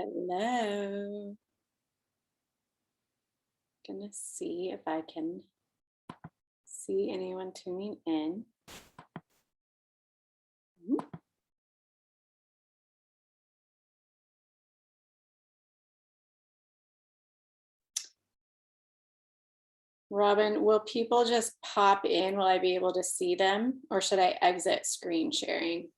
Hello. Gonna see if I can see anyone tuning in. Robin, will people just pop in? Will I be able to see them, or should I exit screen sharing?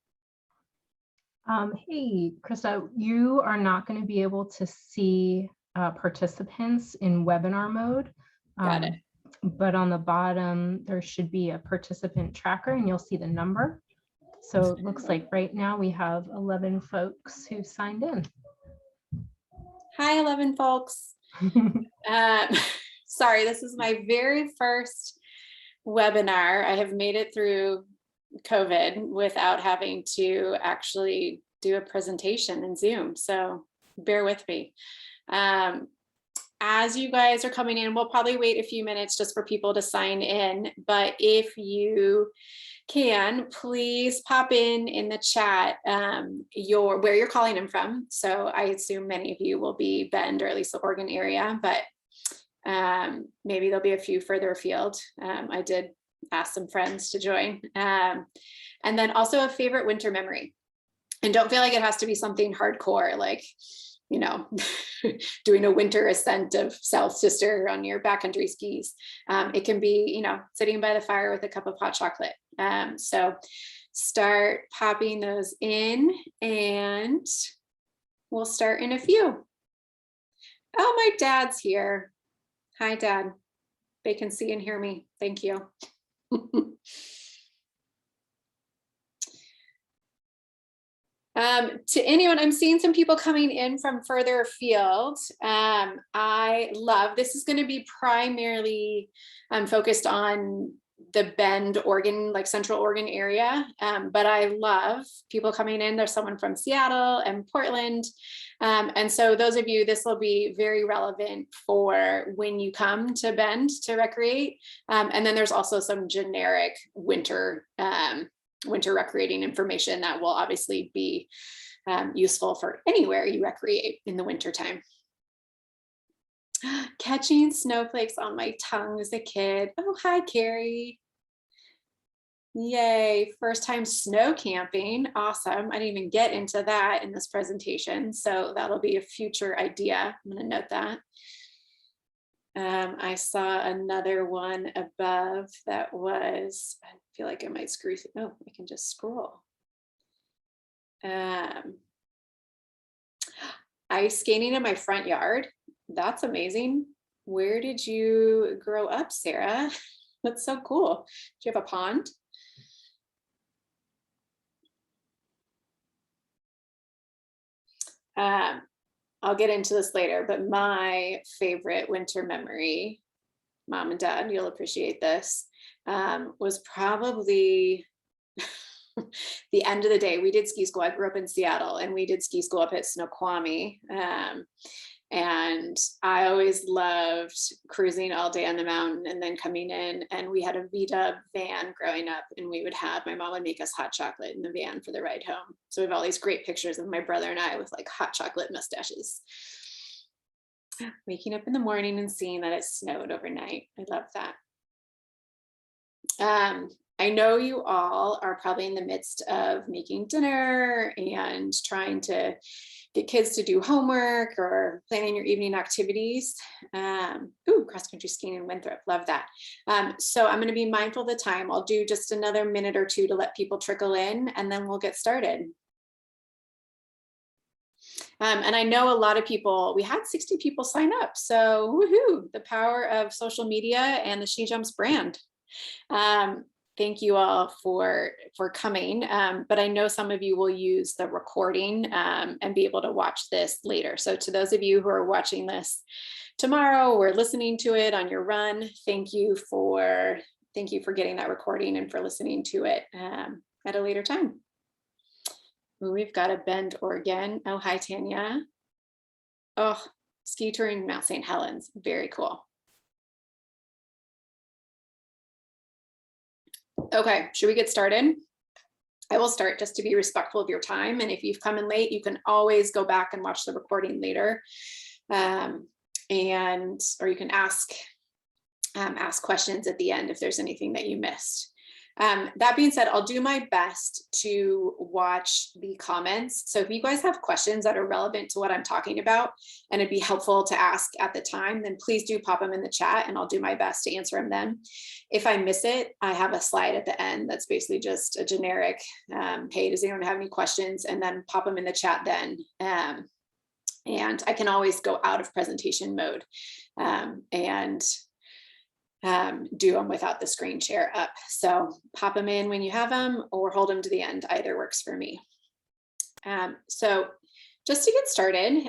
Hey, Krista, you are not going to be able to see participants in webinar mode. Got it. But on the bottom, there should be a participant tracker and you'll see the number. So it looks like right now we have 11 folks who signed in. Hi, 11 folks. Sorry, this is my very first webinar. I have made it through COVID without having to actually do a presentation in Zoom, so bear with me. As you guys are coming in, we'll probably wait a few minutes just for people to sign in, but if you can, please pop in the chat where you're calling in from. So I assume many of you will be Bend or at least the Oregon area, but maybe there'll be a few further afield. I did ask some friends to join. And then also a favorite winter memory. And don't feel like it has to be something hardcore, like, you know, doing a winter ascent of South Sister on your backcountry skis. It can be, you know, sitting by the fire with a cup of hot chocolate. So start popping those in and we'll start in a few. Oh, my dad's here. Hi, Dad. They can see and hear me. Thank you. To anyone, I'm seeing some people coming in from further afield. I love, this is going to be primarily focused on the Bend, Oregon, like Central Oregon area. But I love people coming in. There's someone from Seattle and Portland. And so those of you, this will be very relevant for when you come to Bend to recreate. And then there's also some generic winter recreating information that will obviously be useful for anywhere you recreate in the winter time. Catching snowflakes on my tongue as a kid. Oh, hi, Carrie. Yay, first time snow camping. Awesome. I didn't even get into that in this presentation, so that'll be a future idea. I'm going to note that. I saw another one above that was, I feel like I might screw through. Oh, I can just scroll. Ice skating in my front yard. That's amazing. Where did you grow up, Sarah? That's so cool. Do you have a pond? I'll get into this later, but my favorite winter memory, Mom and Dad, you'll appreciate this, was probably the end of the day. We did ski school. I grew up in Seattle and we did ski school up at Snoqualmie. And I always loved cruising all day on the mountain and then coming in, and we had a VW van growing up, and we would have, my mom would make us hot chocolate in the van for the ride home. So we have all these great pictures of my brother and I with like hot chocolate mustaches. Waking up in the morning and seeing that it snowed overnight. I love that. I know you all are probably in the midst of making dinner and trying to get kids to do homework or planning your evening activities. Ooh, cross-country skiing in Winthrop, love that. So I'm gonna be mindful of the time. I'll do just another minute or two to let people trickle in, and then we'll get started. And I know a lot of people, we had 60 people sign up. So woohoo, the power of social media and the SheJumps brand. Thank you all for coming, but I know some of you will use the recording and be able to watch this later. So to those of you who are watching this tomorrow or listening to it on your run, thank you for getting that recording and for listening to it at a later time. Ooh, we've got a Bend, Oregon. Oh, hi, Tanya. Oh, ski touring Mount St. Helens, very cool. Okay, should we get started? I will start just to be respectful of your time. And if you've come in late, you can always go back and watch the recording later. Or you can ask questions at the end if there's anything that you missed. That being said, I'll do my best to watch the comments. So if you guys have questions that are relevant to what I'm talking about and it'd be helpful to ask at the time, then please do pop them in the chat and I'll do my best to answer them then. If I miss it, I have a slide at the end that's basically just a generic, hey, does anyone have any questions? And then pop them in the chat then. And I can always go out of presentation mode and do them without the screen share up. So pop them in when you have them or hold them to the end. Either works for me. So just to get started,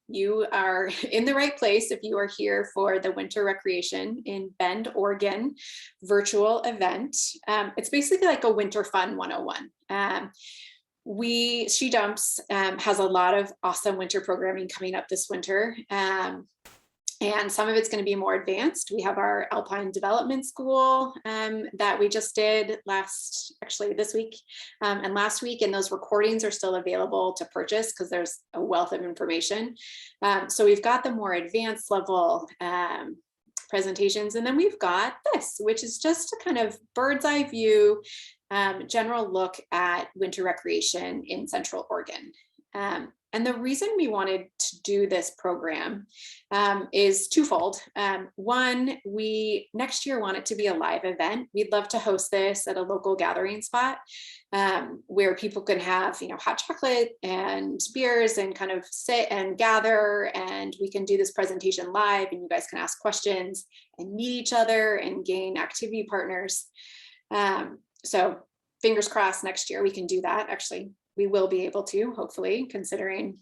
you are in the right place if you are here for the Winter Recreation in Bend, Oregon virtual event. It's basically like a Winter Fun 101. SheJumps has a lot of awesome winter programming coming up this winter. And some of it's going to be more advanced. We have our Alpine Development School that we just did this week and last week. And those recordings are still available to purchase because there's a wealth of information. So we've got the more advanced level presentations. And then we've got this, which is just a kind of bird's eye view, general look at winter recreation in Central Oregon. And the reason we wanted to do this program is twofold. One, we next year want it to be a live event. We'd love to host this at a local gathering spot where people can have, hot chocolate and beers and kind of sit and gather, and we can do this presentation live and you guys can ask questions and meet each other and gain activity partners. So fingers crossed next year we can do that. Actually, we will be able to, hopefully, considering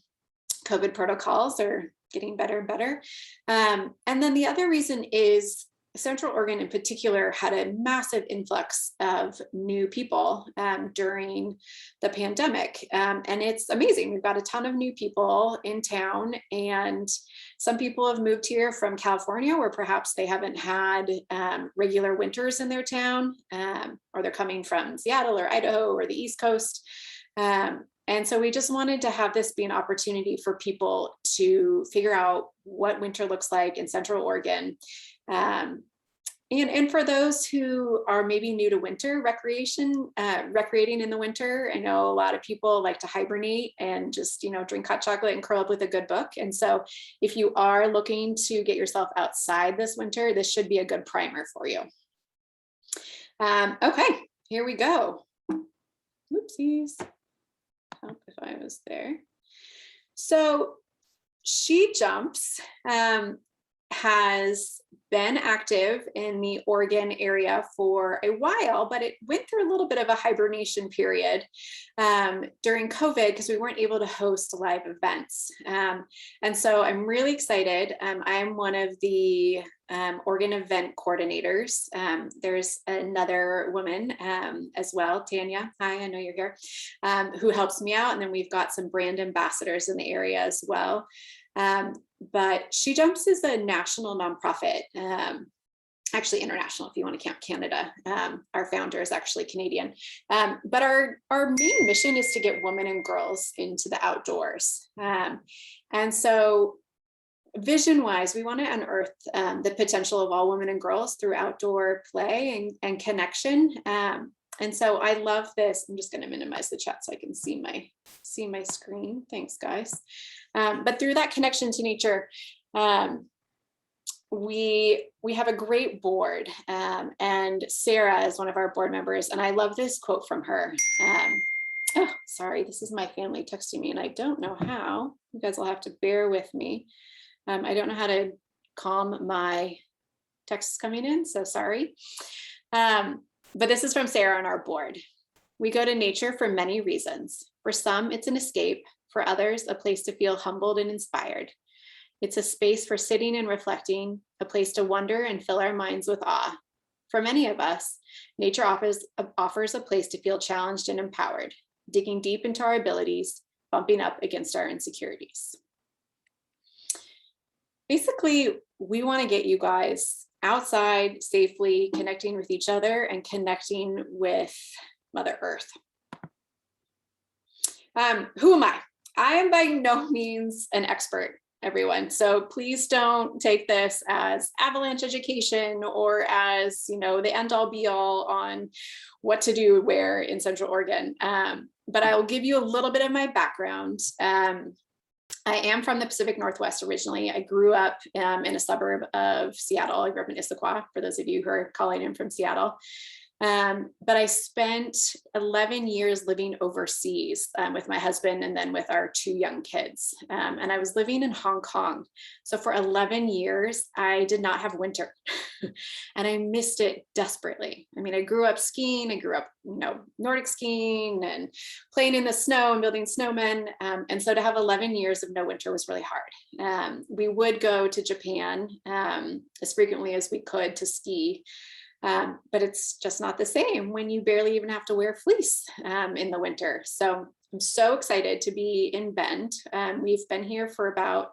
COVID protocols are getting better and better. And then the other reason is Central Oregon in particular had a massive influx of new people during the pandemic. And it's amazing. We've got a ton of new people in town, and some people have moved here from California where perhaps they haven't had regular winters in their town, or they're coming from Seattle or Idaho or the East Coast. And so we just wanted to have this be an opportunity for people to figure out what winter looks like in Central Oregon. And for those who are maybe new to winter recreation, recreating in the winter, I know a lot of people like to hibernate and just, drink hot chocolate and curl up with a good book. And so if you are looking to get yourself outside this winter, this should be a good primer for you. Okay, here we go. Oopsies. Help if I was there. So SheJumps has been active in the Oregon area for a while, but it went through a little bit of a hibernation period during COVID because we weren't able to host live events. And so I'm really excited. I am one of the Oregon event coordinators. There's another woman as well, Tanya. Hi, I know you're here, who helps me out. And then we've got some brand ambassadors in the area as well. But SheJumps is a national nonprofit, actually international if you want to count Canada. Our founder is actually Canadian. But our main mission is to get women and girls into the outdoors. And so vision-wise, we want to unearth the potential of all women and girls through outdoor play and connection. And so I love this. I'm just going to minimize the chat so I can see my screen. Thanks, guys. But through that connection to nature, we have a great board, and Sarah is one of our board members, and I love this quote from her. Oh, sorry, this is my family texting me, and I don't know how. You guys will have to bear with me. I don't know how to calm my texts coming in, so sorry. But this is from Sarah on our board. We go to nature for many reasons. For some, it's an escape. For others, a place to feel humbled and inspired. It's a space for sitting and reflecting, a place to wonder and fill our minds with awe. For many of us, nature offers a place to feel challenged and empowered, digging deep into our abilities, bumping up against our insecurities. Basically, we want to get you guys outside safely, connecting with each other and connecting with Mother Earth. Who am I? I am by no means an expert, everyone. So please don't take this as Avalanche education or as, the end all be all on what to do where in Central Oregon. But I will give you a little bit of my background. I am from the Pacific Northwest originally. I grew up in a suburb of Seattle. I grew up in Issaquah, for those of you who are calling in from Seattle. But I spent 11 years living overseas with my husband and then with our 2 young kids. And I was living in Hong Kong. So for 11 years, I did not have winter and I missed it desperately. I mean, I grew up skiing. I grew up, Nordic skiing and playing in the snow and building snowmen. And so to have 11 years of no winter was really hard. We would go to Japan as frequently as we could to ski. But it's just not the same when you barely even have to wear fleece in the winter. So I'm so excited to be in Bend. We've been here for about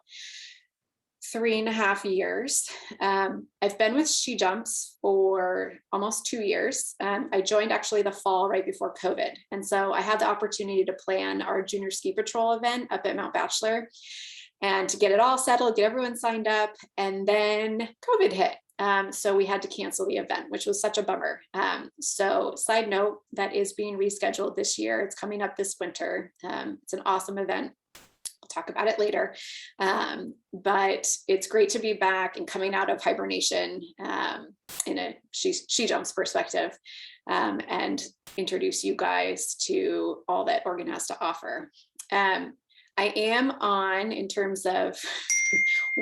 3.5 years. I've been with SheJumps for almost 2 years. I joined actually the fall right before COVID. And so I had the opportunity to plan our junior ski patrol event up at Mount Bachelor and to get it all settled, get everyone signed up, and then COVID hit. So we had to cancel the event, which was such a bummer. So side note, that is being rescheduled this year. It's coming up this winter. It's an awesome event. I'll talk about it later. But it's great to be back and coming out of hibernation in a SheJumps perspective and introduce you guys to all that Oregon has to offer. I am on, in terms of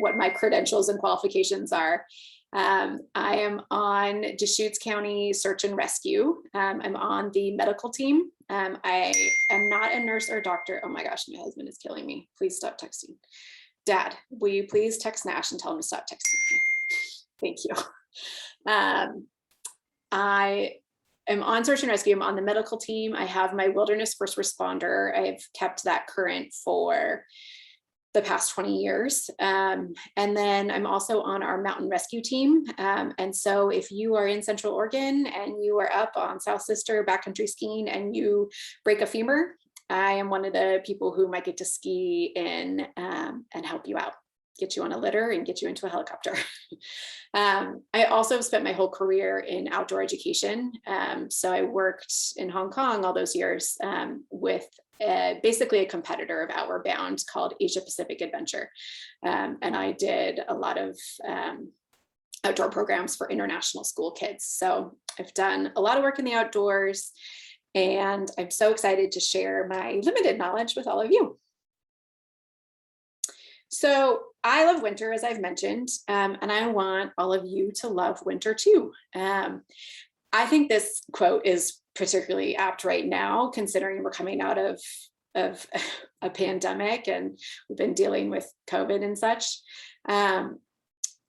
what my credentials and qualifications are, I am on Deschutes County Search and Rescue. I'm on the medical team. I am not a nurse or doctor. Oh my gosh, my husband is killing me. Please stop texting. Dad, will you please text Nash and tell him to stop texting me? Thank you. I am on Search and Rescue. I'm on the medical team. I have my wilderness first responder. I've kept that current for the past 20 years. And then I'm also on our mountain rescue team. And so if you are in Central Oregon and you are up on South Sister backcountry skiing and you break a femur, I am one of the people who might get to ski in and help you out, get you on a litter and get you into a helicopter. I also have spent my whole career in outdoor education. So I worked in Hong Kong all those years with basically a competitor of Outward Bound called Asia Pacific Adventure. And I did a lot of outdoor programs for international school kids. So I've done a lot of work in the outdoors, and I'm so excited to share my limited knowledge with all of you. So I love winter, as I've mentioned, and I want all of you to love winter too. I think this quote is particularly apt right now, considering we're coming out of a pandemic and we've been dealing with COVID and such.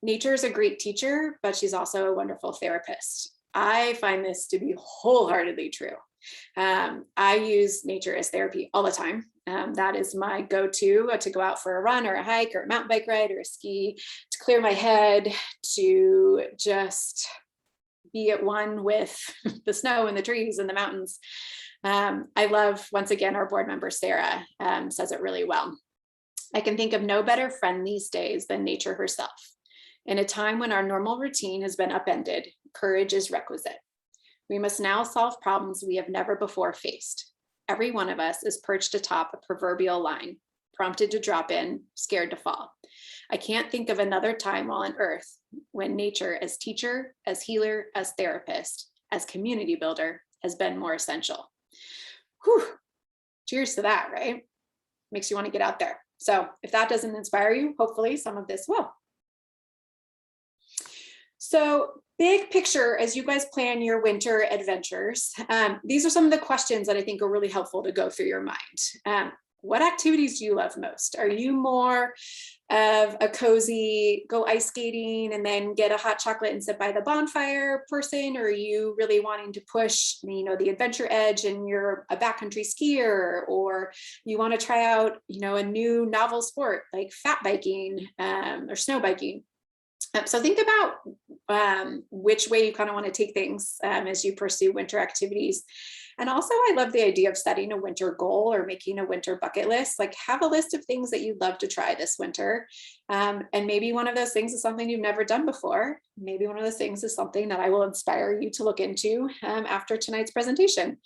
Nature is a great teacher, but she's also a wonderful therapist. I find this to be wholeheartedly true. I use nature as therapy all the time. That is my go-to to go out for a run or a hike or a mountain bike ride or a ski, to clear my head, to just be at one with the snow and the trees and the mountains. I love, once again, our board member, Sarah, says it really well. I can think of no better friend these days than nature herself. In a time when our normal routine has been upended, courage is requisite. We must now solve problems we have never before faced. Every one of us is perched atop a proverbial line, prompted to drop in, scared to fall. I can't think of another time while on earth when nature as teacher, as healer, as therapist, as community builder has been more essential. Whew. Cheers to that, right? Makes you want to get out there. So if that doesn't inspire you, hopefully some of this will. So big picture, as you guys plan your winter adventures, these are some of the questions that I think are really helpful to go through your mind. What activities do you love most? Are you more of a cozy, go ice skating and then get a hot chocolate and sit by the bonfire person? Or are you really wanting to push, the adventure edge and you're a backcountry skier, or you want to try out, a new novel sport like fat biking or snow biking? So think about which way you kind of want to take things as you pursue winter activities. And also I love the idea of setting a winter goal or making a winter bucket list. Like have a list of things that you'd love to try this winter. And maybe one of those things is something you've never done before. Maybe one of those things is something that I will inspire you to look into after tonight's presentation.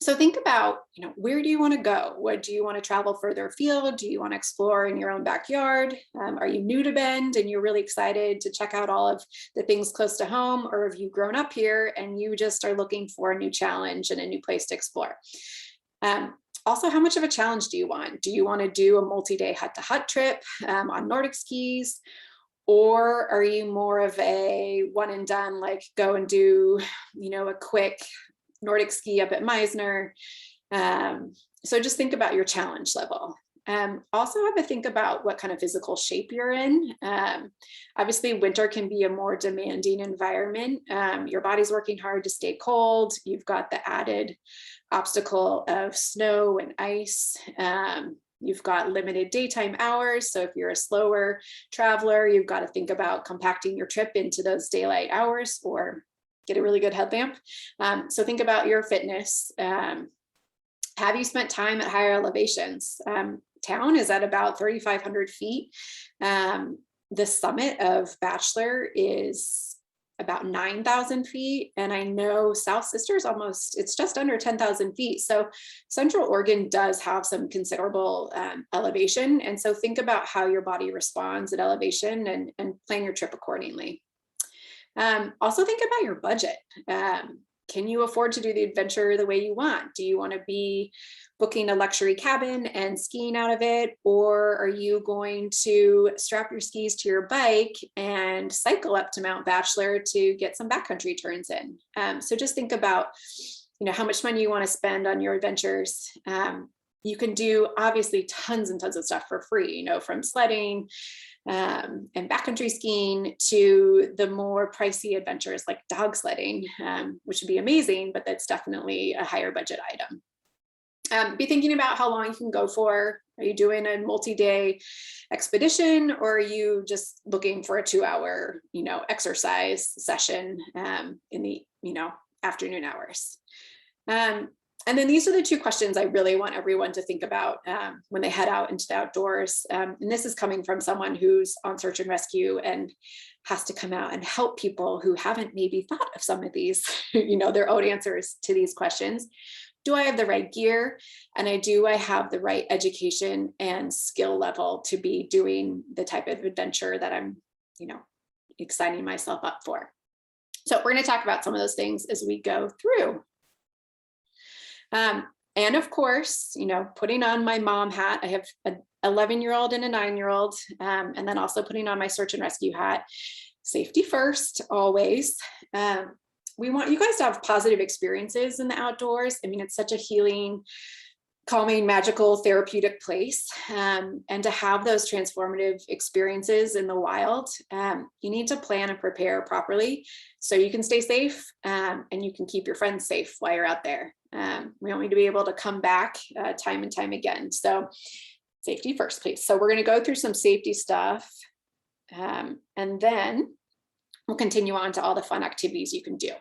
So think about, where do you want to go? What do you want to travel further afield? Do you want to explore in your own backyard? Are you new to Bend and you're really excited to check out all of the things close to home? Or have you grown up here and you just are looking for a new challenge and a new place to explore? Also, how much of a challenge do you want? Do you want to do a multi-day hut-to-hut trip on Nordic skis? Or are you more of a one and done, like go and do, a quick Nordic ski up at Meisner? So just think about your challenge level. Also have to think about what kind of physical shape you're in. Obviously, winter can be a more demanding environment. Your body's working hard to stay cold. You've got the added obstacle of snow and ice. You've got limited daytime hours. So if you're a slower traveler, you've got to think about compacting your trip into those daylight hours or get a really good headlamp. So think about your fitness. Have you spent time at higher elevations? Town is at about 3,500 feet. The summit of Bachelor is about 9,000 feet. And I know South Sister is it's just under 10,000 feet. So Central Oregon does have some considerable elevation. And so think about how your body responds at elevation and plan your trip accordingly. Also think about your budget. Can you afford to do the adventure the way you want? Do you want to be booking a luxury cabin and skiing out of it? Or are you going to strap your skis to your bike and cycle up to Mount Bachelor to get some backcountry turns in? So just think about, how much money you want to spend on your adventures. You can do obviously tons and tons of stuff for free, from sledding and backcountry skiing to the more pricey adventures like dog sledding, which would be amazing, but that's definitely a higher budget item. Be thinking about how long you can go for. Are you doing a multi-day expedition, or are you just looking for a 2-hour, exercise session in the, afternoon hours? And then these are the two questions I really want everyone to think about when they head out into the outdoors. And this is coming from someone who's on search and rescue and has to come out and help people who haven't maybe thought of some of these, their own answers to these questions. Do I have the right gear? And do I have the right education and skill level to be doing the type of adventure that I'm, exciting myself up for? So we're going to talk about some of those things as we go through. And of course, putting on my mom hat. I have an 11-year-old and a 9-year-old, and then also putting on my search and rescue hat. Safety first, always. We want you guys to have positive experiences in the outdoors. I mean, it's such a healing, calming, magical, therapeutic place. And to have those transformative experiences in the wild, you need to plan and prepare properly so you can stay safe and you can keep your friends safe while you're out there. We want you to be able to come back time and time again. So safety first, please. So we're going to go through some safety stuff and then we'll continue on to all the fun activities you can do.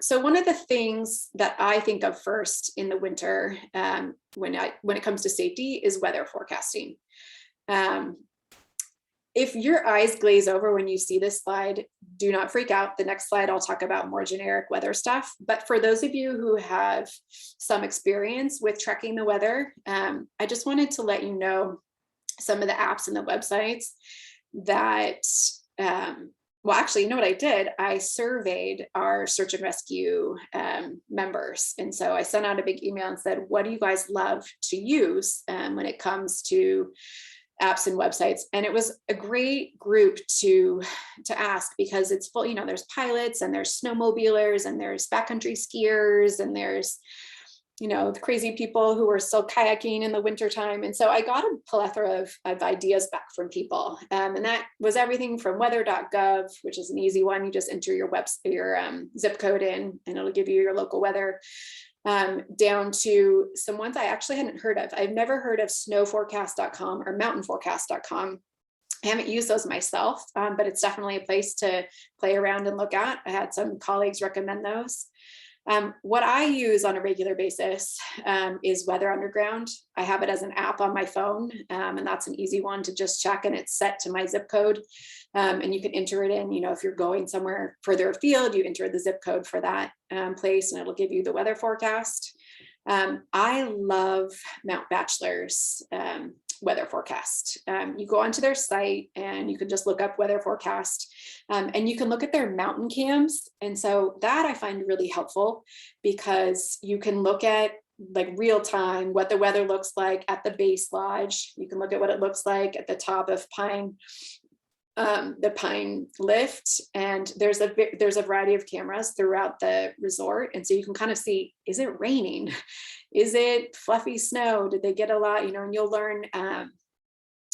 So one of the things that I think of first in the winter when it comes to safety is weather forecasting. If your eyes glaze over when you see this slide, do not freak out. The next slide, I'll talk about more generic weather stuff. But for those of you who have some experience with tracking the weather, I just wanted to let you know some of the apps and the websites that, well, actually, you know what I did? I surveyed our search and rescue members. And so I sent out a big email and said, what do you guys love to use when it comes to apps and websites? And it was a great group to ask, because it's full, there's pilots and there's snowmobilers and there's backcountry skiers and there's, the crazy people who are still kayaking in the wintertime. And so I got a plethora of ideas back from people. And that was everything from weather.gov, which is an easy one. You just enter your zip code in and it'll give you your local weather. Down to some ones I actually hadn't heard of. I've never heard of snowforecast.com or mountainforecast.com. I haven't used those myself, but it's definitely a place to play around and look at. I had some colleagues recommend those. What I use on a regular basis is Weather Underground. I have it as an app on my phone, and that's an easy one to just check, and it's set to my zip code. And you can enter it in, you know, if you're going somewhere further afield, you enter the zip code for that place, and it'll give you the weather forecast. I love Mount Bachelor's weather forecast. You go onto their site and you can just look up weather forecast, and you can look at their mountain cams. And so that I find really helpful, because you can look at like real time what the weather looks like at the base lodge. You can look at what it looks like at the top of Pine, the Pine lift, and there's a variety of cameras throughout the resort, and so you can kind of see, is it raining, is it fluffy snow, did they get a lot, you know, and you'll learn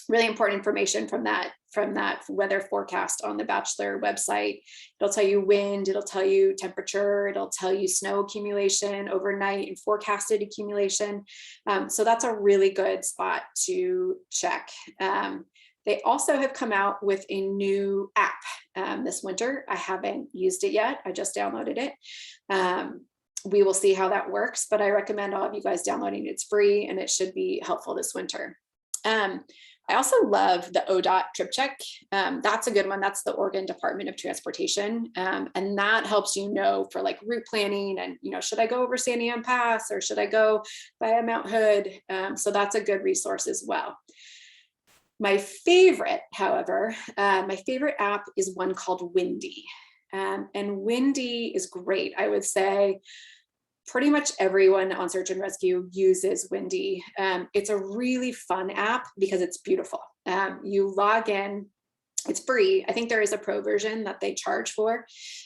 really important information from that weather forecast on the Bachelor website. It'll tell you wind, it'll tell you temperature, it'll tell you snow accumulation overnight and forecasted accumulation. So that's a really good spot to check. They also have come out with a new app this winter. I haven't used it yet. I just downloaded it. We will see how that works, but I recommend all of you guys downloading it. It's free and it should be helpful this winter. I also love the ODOT Trip Check. That's a good one. That's the Oregon Department of Transportation. And that helps you know for like route planning and, you know, should I go over Sandy Ann Pass or should I go via Mount Hood? So that's a good resource as well. My favorite, however, my favorite app is one called Windy. And Windy is great. I would say pretty much everyone on search and rescue uses Windy. It's a really fun app because it's beautiful. You log in, it's free. I think there is a pro version that they charge for,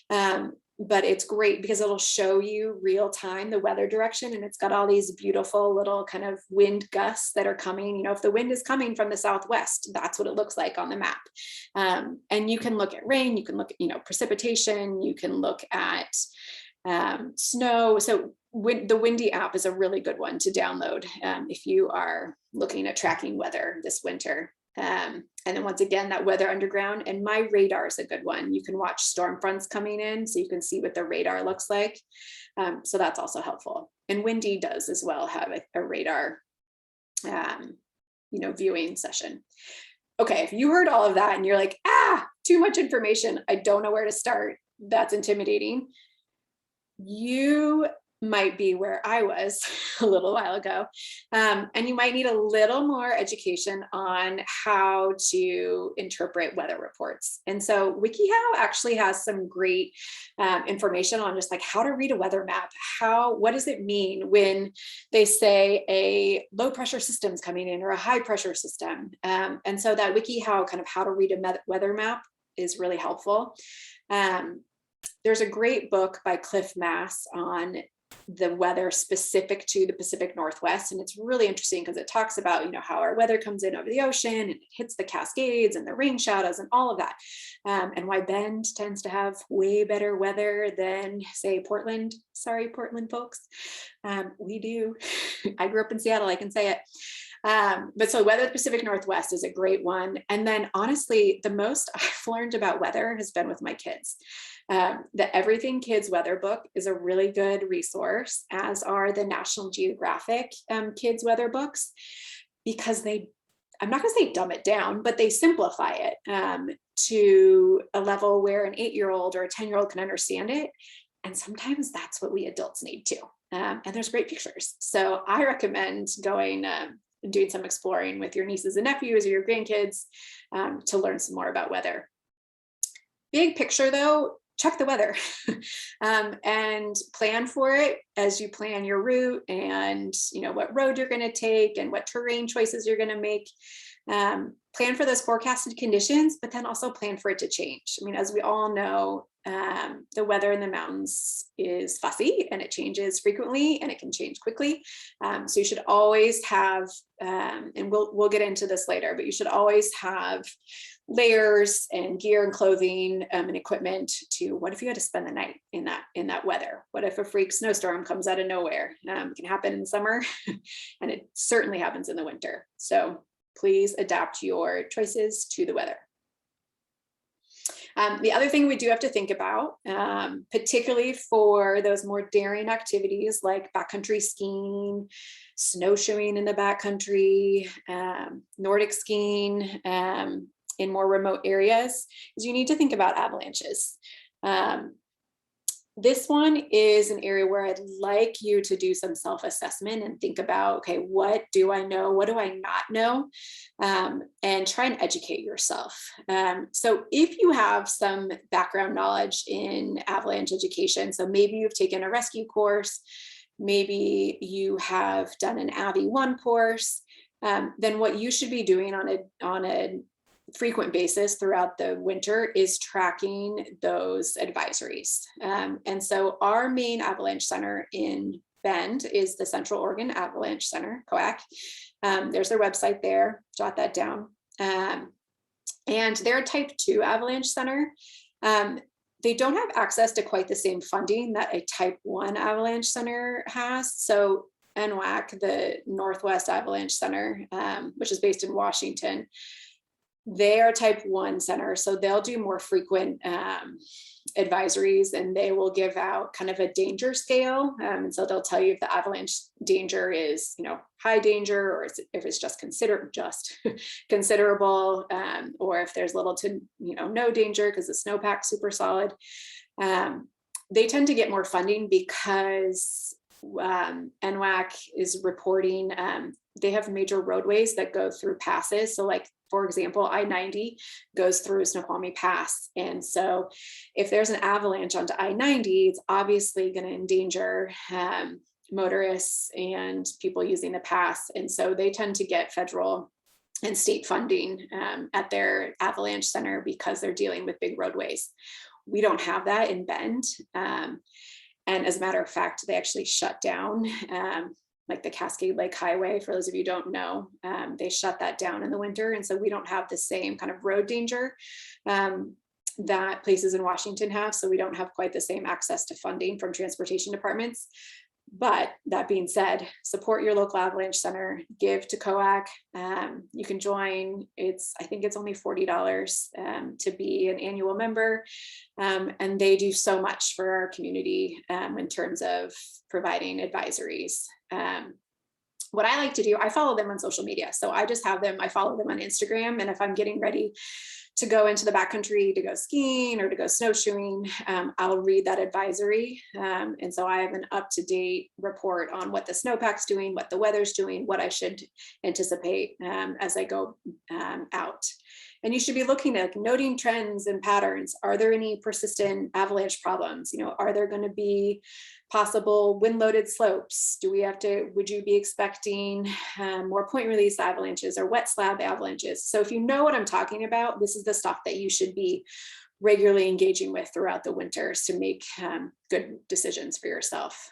but it's great because it'll show you real time the weather direction, and it's got all these beautiful little kind of wind gusts that are coming. You know, if the wind is coming from the southwest, that's what it looks like on the map. And you can look at rain, you can look at, you know, precipitation, you can look at snow. So the Windy app is a really good one to download if you are looking at tracking weather this winter. And then once again, that Weather Underground and My Radar is a good one. You can watch storm fronts coming in, so you can see what the radar looks like. So that's also helpful. And Windy does as well have a radar, you know, viewing session. Okay, if you heard all of that and you're like, too much information, I don't know where to start, that's intimidating. You might be where I was a little while ago, and you might need a little more education on how to interpret weather reports. And so WikiHow actually has some great information on just like how to read a weather map. What does it mean when they say a low pressure system is coming in or a high pressure system? And so that WikiHow kind of how to read a weather map is really helpful. There's a great book by Cliff Mass on the weather specific to the Pacific Northwest. And it's really interesting because it talks about, you know, how our weather comes in over the ocean and it hits the Cascades and the rain shadows and all of that. And why Bend tends to have way better weather than, say, Portland. Sorry, Portland folks. We do. I grew up in Seattle, I can say it. But so weather, the Pacific Northwest is a great one. And then honestly, the most I've learned about weather has been with my kids. The Everything Kids Weather book is a really good resource, as are the National Geographic kids weather books, because I'm not going to say dumb it down, but they simplify it to a level where an 8-year-old or a 10-year-old can understand it. And sometimes that's what we adults need too. And there's great pictures. So I recommend going and doing some exploring with your nieces and nephews or your grandkids to learn some more about weather. Big picture though, check the weather and plan for it as you plan your route and, you know, what road you're going to take and what terrain choices you're going to make. Plan for those forecasted conditions, but then also plan for it to change. I mean, as we all know, the weather in the mountains is fussy and it changes frequently and it can change quickly. So you should always have, and we'll get into this later, but you should always have layers and gear and clothing and equipment to, what if you had to spend the night in that weather? What if a freak snowstorm comes out of nowhere? It can happen in the summer and it certainly happens in the winter. So please adapt your choices to the weather. The other thing we do have to think about, particularly for those more daring activities like backcountry skiing, snowshoeing in the backcountry, Nordic skiing in more remote areas, is you need to think about avalanches. This one is an area where I'd like you to do some self-assessment and think about, okay, what do I know? What do I not know? And try and educate yourself. So if you have some background knowledge in avalanche education, so maybe you've taken a rescue course, maybe you have done an Avi 1 course, then what you should be doing on a frequent basis throughout the winter is tracking those advisories. And so our main avalanche center in Bend is the Central Oregon Avalanche Center, COAC. There's their website there, jot that down. And they're a type 2 avalanche center. They don't have access to quite the same funding that a type 1 avalanche center has. So NWAC, the Northwest Avalanche Center, which is based in Washington, they are type 1 center, so they'll do more frequent advisories, and they will give out kind of a danger scale. And so they'll tell you if the avalanche danger is, high danger, or if it's just considerable, or if there's little to no danger because the snowpack's super solid. They tend to get more funding because NWAC is reporting they have major roadways that go through passes. So like, for example, I-90 goes through Snoqualmie Pass. And so if there's an avalanche onto I-90, it's obviously going to endanger motorists and people using the pass. And so they tend to get federal and state funding at their avalanche center because they're dealing with big roadways. We don't have that in Bend. And as a matter of fact, they actually shut down like the Cascade Lake Highway, for those of you who don't know, they shut that down in the winter. And so we don't have the same kind of road danger that places in Washington have. So we don't have quite the same access to funding from transportation departments. But that being said, support your local avalanche center, give to COAC. You can join. I think it's only $40 to be an annual member. And they do so much for our community in terms of providing advisories. What I like to do, I follow them on social media. So I just have them, I follow them on Instagram. And if I'm getting ready to go into the backcountry to go skiing or to go snowshoeing, I'll read that advisory. And so I have an up-to-date report on what the snowpack's doing, what the weather's doing, what I should anticipate as I go out. And you should be looking at noting trends and patterns. Are there any persistent avalanche problems? Are there going to be possible wind-loaded slopes? Would you be expecting more point release avalanches or wet slab avalanches? So if you know what I'm talking about, this is the stuff that you should be regularly engaging with throughout the winters to make good decisions for yourself.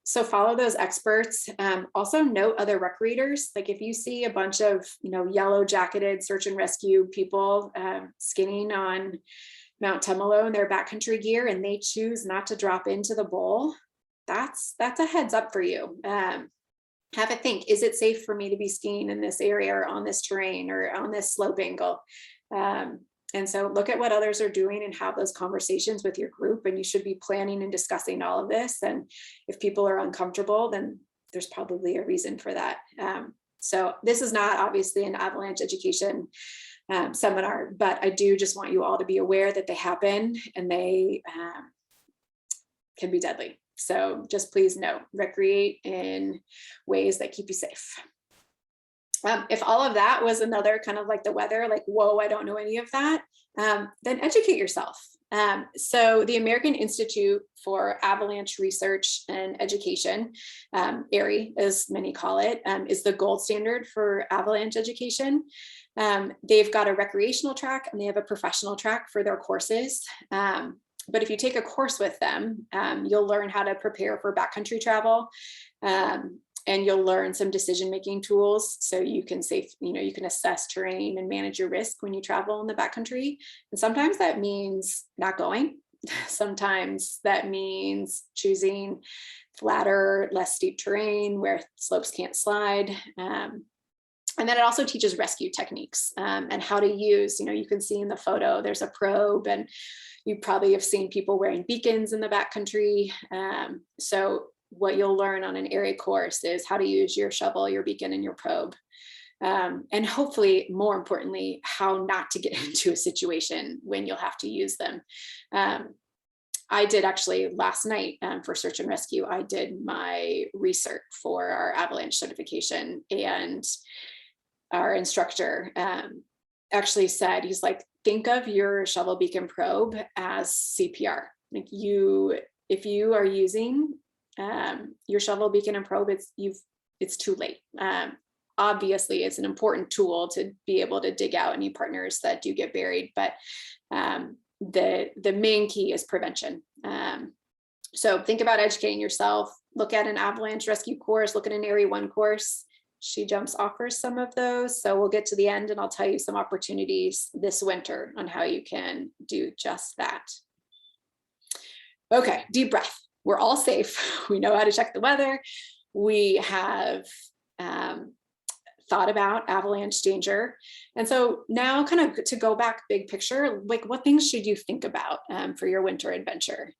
So follow those experts. Also note other recreators. Like if you see a bunch of, yellow jacketed search and rescue people skinning on Mount Tumelo in their backcountry gear and they choose not to drop into the bowl, that's a heads up for you. Have a think, is it safe for me to be skiing in this area or on this terrain or on this slope angle? And so look at what others are doing and have those conversations with your group, and you should be planning and discussing all of this. And if people are uncomfortable, then there's probably a reason for that. So this is not obviously an avalanche education seminar, but I do just want you all to be aware that they happen and they can be deadly. So just please know, recreate in ways that keep you safe. If all of that was another kind of like the weather, like, whoa, I don't know any of that, then educate yourself. So the American Institute for Avalanche Research and Education, ARI, as many call it, is the gold standard for avalanche education. They've got a recreational track and they have a professional track for their courses. But if you take a course with them, you'll learn how to prepare for backcountry travel. And you'll learn some decision-making tools so you can you can assess terrain and manage your risk when you travel in the backcountry. And sometimes that means not going. Sometimes that means choosing flatter, less steep terrain where slopes can't slide. And then it also teaches rescue techniques and how to use, you can see in the photo, there's a probe, and you probably have seen people wearing beacons in the backcountry. So what you'll learn on an area course is how to use your shovel, your beacon, and your probe. And hopefully, more importantly, how not to get into a situation when you'll have to use them. I did actually last night for search and rescue, I did my research for our Avalanche certification, and our instructor actually said, he's like, think of your shovel, beacon, probe as CPR. Like if you are using your shovel, beacon, and probe, it's too late. Obviously, it's an important tool to be able to dig out any partners that do get buried, but the main key is prevention. So think about educating yourself. Look at an avalanche rescue course. Look at an Area 1 course. SheJumps offers some of those. So we'll get to the end and I'll tell you some opportunities this winter on how you can do just that. Okay, deep breath. We're all safe. We know how to check the weather. We have thought about avalanche danger. And so now kind of to go back big picture, like what things should you think about for your winter adventure?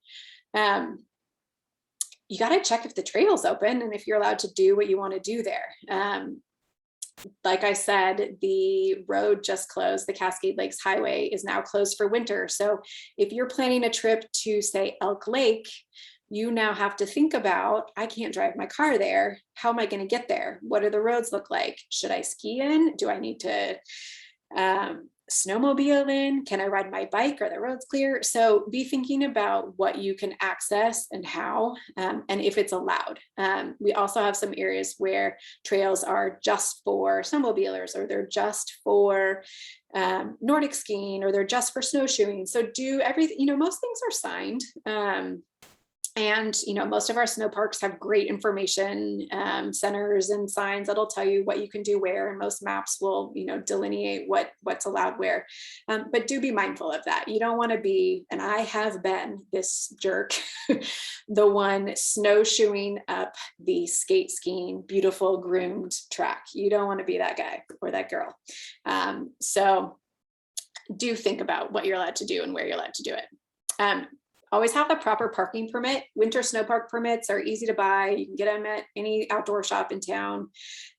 You got to check if the trail's open and if you're allowed to do what you want to do there. Like I said, the road just closed. The Cascade Lakes Highway is now closed for winter. So if you're planning a trip to, say, Elk Lake, you now have to think about, I can't drive my car there. How am I going to get there? What do the roads look like? Should I ski in? Do I need to snowmobile in? Can I ride my bike? Are the roads clear? So be thinking about what you can access and how, and if it's allowed. We also have some areas where trails are just for snowmobilers, or they're just for Nordic skiing, or they're just for snowshoeing. So do everything, most things are signed. And, most of our snow parks have great information centers and signs that'll tell you what you can do where, and most maps will, delineate what's allowed where. But do be mindful of that. You don't want to be, and I have been this jerk, the one snowshoeing up the skate skiing, beautiful groomed track. You don't want to be that guy or that girl. So do think about what you're allowed to do and where you're allowed to do it. Always have a proper parking permit. Winter snow park permits are easy to buy. You can get them at any outdoor shop in town.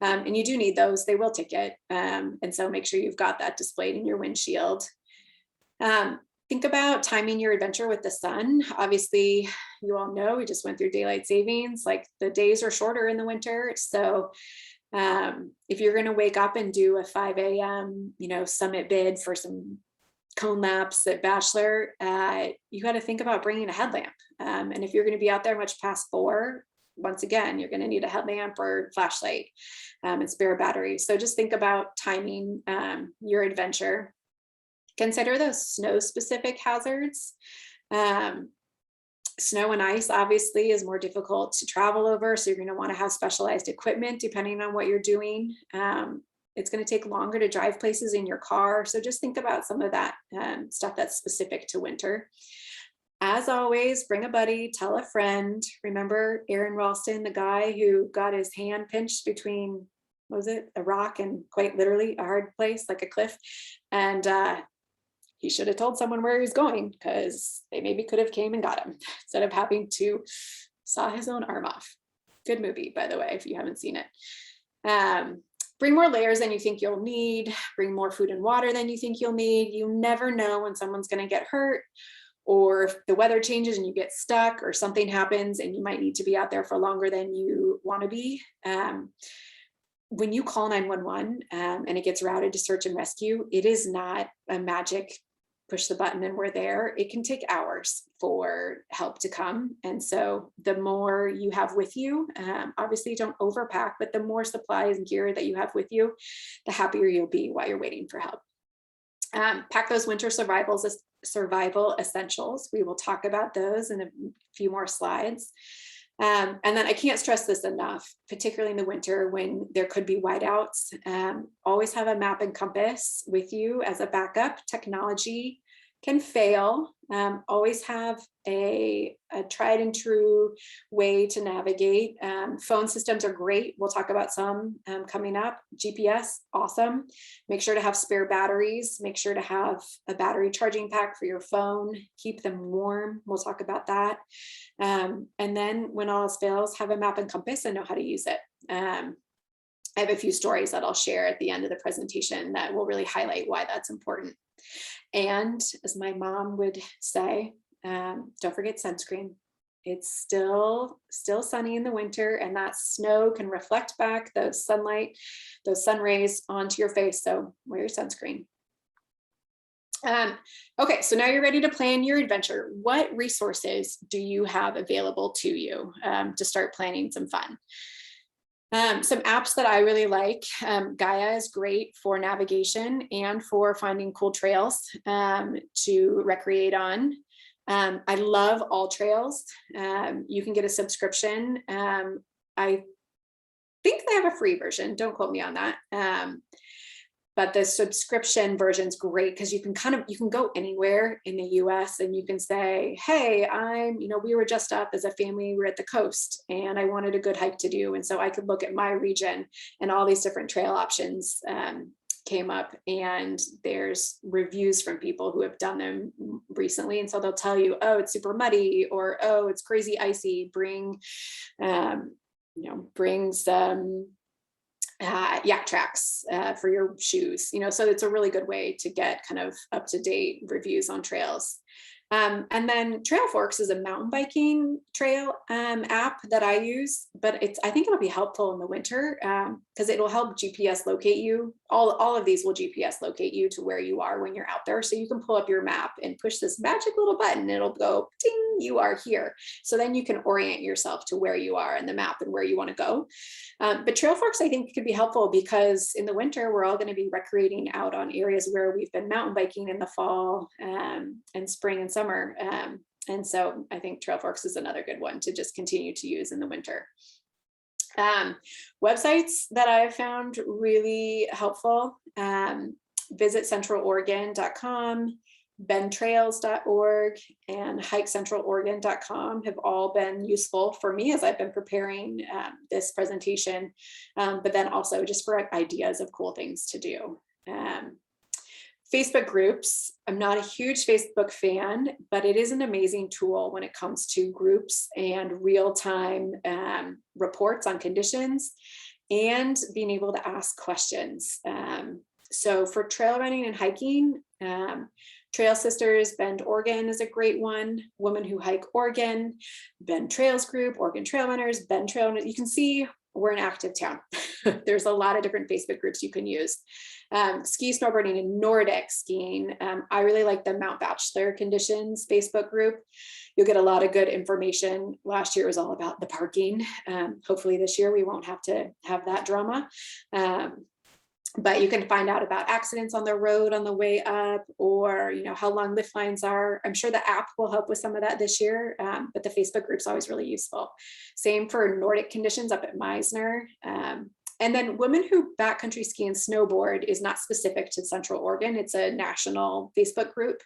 And you do need those. They will ticket. And so make sure you've got that displayed in your windshield. Think about timing your adventure with the sun. Obviously, you all know we just went through daylight savings. Like, the days are shorter in the winter. So if you're going to wake up and do a 5 a.m., summit bid for some cone laps at Bachelor, you got to think about bringing a headlamp. And if you're going to be out there much past 4, once again, you're going to need a headlamp or flashlight and spare batteries. So just think about timing your adventure. Consider those snow specific hazards. Snow and ice obviously is more difficult to travel over. So you're going to want to have specialized equipment depending on what you're doing. It's going to take longer to drive places in your car. So just think about some of that stuff that's specific to winter. As always, bring a buddy, tell a friend. Remember Aaron Ralston, the guy who got his hand pinched between, what was it, a rock and quite literally a hard place, like a cliff. And he should have told someone where he was going, because they maybe could have came and got him instead of having to saw his own arm off. Good movie, by the way, if you haven't seen it. Bring more layers than you think you'll need. Bring more food and water than you think you'll need. You never know when someone's going to get hurt, or if the weather changes and you get stuck, or something happens and you might need to be out there for longer than you want to be. When you call 911 and it gets routed to search and rescue, it is not a magic push the button and we're there. It can take hours for help to come. And so the more you have with you, obviously don't overpack, but the more supplies and gear that you have with you, the happier you'll be while you're waiting for help. Pack those winter survival essentials. We will talk about those in a few more slides. And then I can't stress this enough, particularly in the winter when there could be whiteouts. Always have a map and compass with you as a backup. Technology can fail. Always have a tried and true way to navigate. Phone systems are great. We'll talk about some coming up. GPS, awesome. Make sure to have spare batteries. Make sure to have a battery charging pack for your phone. Keep them warm. We'll talk about that. And then when all else fails, have a map and compass and know how to use it. I have a few stories that I'll share at the end of the presentation that will really highlight why that's important. And as my mom would say, don't forget sunscreen. It's still sunny in the winter, and that snow can reflect back those sunlight, those sun rays onto your face. So wear your sunscreen. Okay, so now you're ready to plan your adventure. What resources do you have available to you to start planning some fun? Some apps that I really like. Gaia is great for navigation and for finding cool trails to recreate on. I love All Trails. You can get a subscription. I think they have a free version. Don't quote me on that. But the subscription version is great because you can go anywhere in the US and you can say, hey, we were just up as a family, we're at the coast and I wanted a good hike to do. And so I could look at my region and all these different trail options came up, and there's reviews from people who have done them recently. And so they'll tell you, oh, it's super muddy, or, oh, it's crazy icy, bring some yak tracks for your shoes, so it's a really good way to get kind of up-to-date reviews on trails. And then Trail Forks is a mountain biking trail app that I use, but I think it'll be helpful in the winter because it'll help GPS locate you. All of these will GPS locate you to where you are when you're out there. So you can pull up your map and push this magic little button. And it'll go, ding, you are here. So then you can orient yourself to where you are in the map and where you want to go. But Trail Forks, I think, could be helpful because in the winter, we're all going to be recreating out on areas where we've been mountain biking in the fall and spring and summer. And so I think Trail Forks is another good one to just continue to use in the winter. Websites that I have found really helpful, visitcentraloregon.com, bendtrails.org, and hikecentraloregon.com have all been useful for me as I've been preparing this presentation, but then also just for ideas of cool things to do. Facebook groups, I'm not a huge Facebook fan, but it is an amazing tool when it comes to groups and real-time reports on conditions and being able to ask questions. So for trail running and hiking, Trail Sisters Bend Oregon is a great one. Women Who Hike Oregon, Bend Trails Group, Oregon Trail Runners, Bend Trail. You can see we're an active town. There's a lot of different Facebook groups you can use. Ski snowboarding and Nordic skiing. I really like the Mount Bachelor Conditions Facebook group. You'll get a lot of good information. Last year was all about the parking. Hopefully this year we won't have to have that drama. But you can find out about accidents on the road on the way up, or how long lift lines are. I'm sure the app will help with some of that this year, but the Facebook group's always really useful. Same for Nordic Conditions up at Meisner. And then Women Who Backcountry Ski and Snowboard is not specific to Central Oregon. It's a national Facebook group,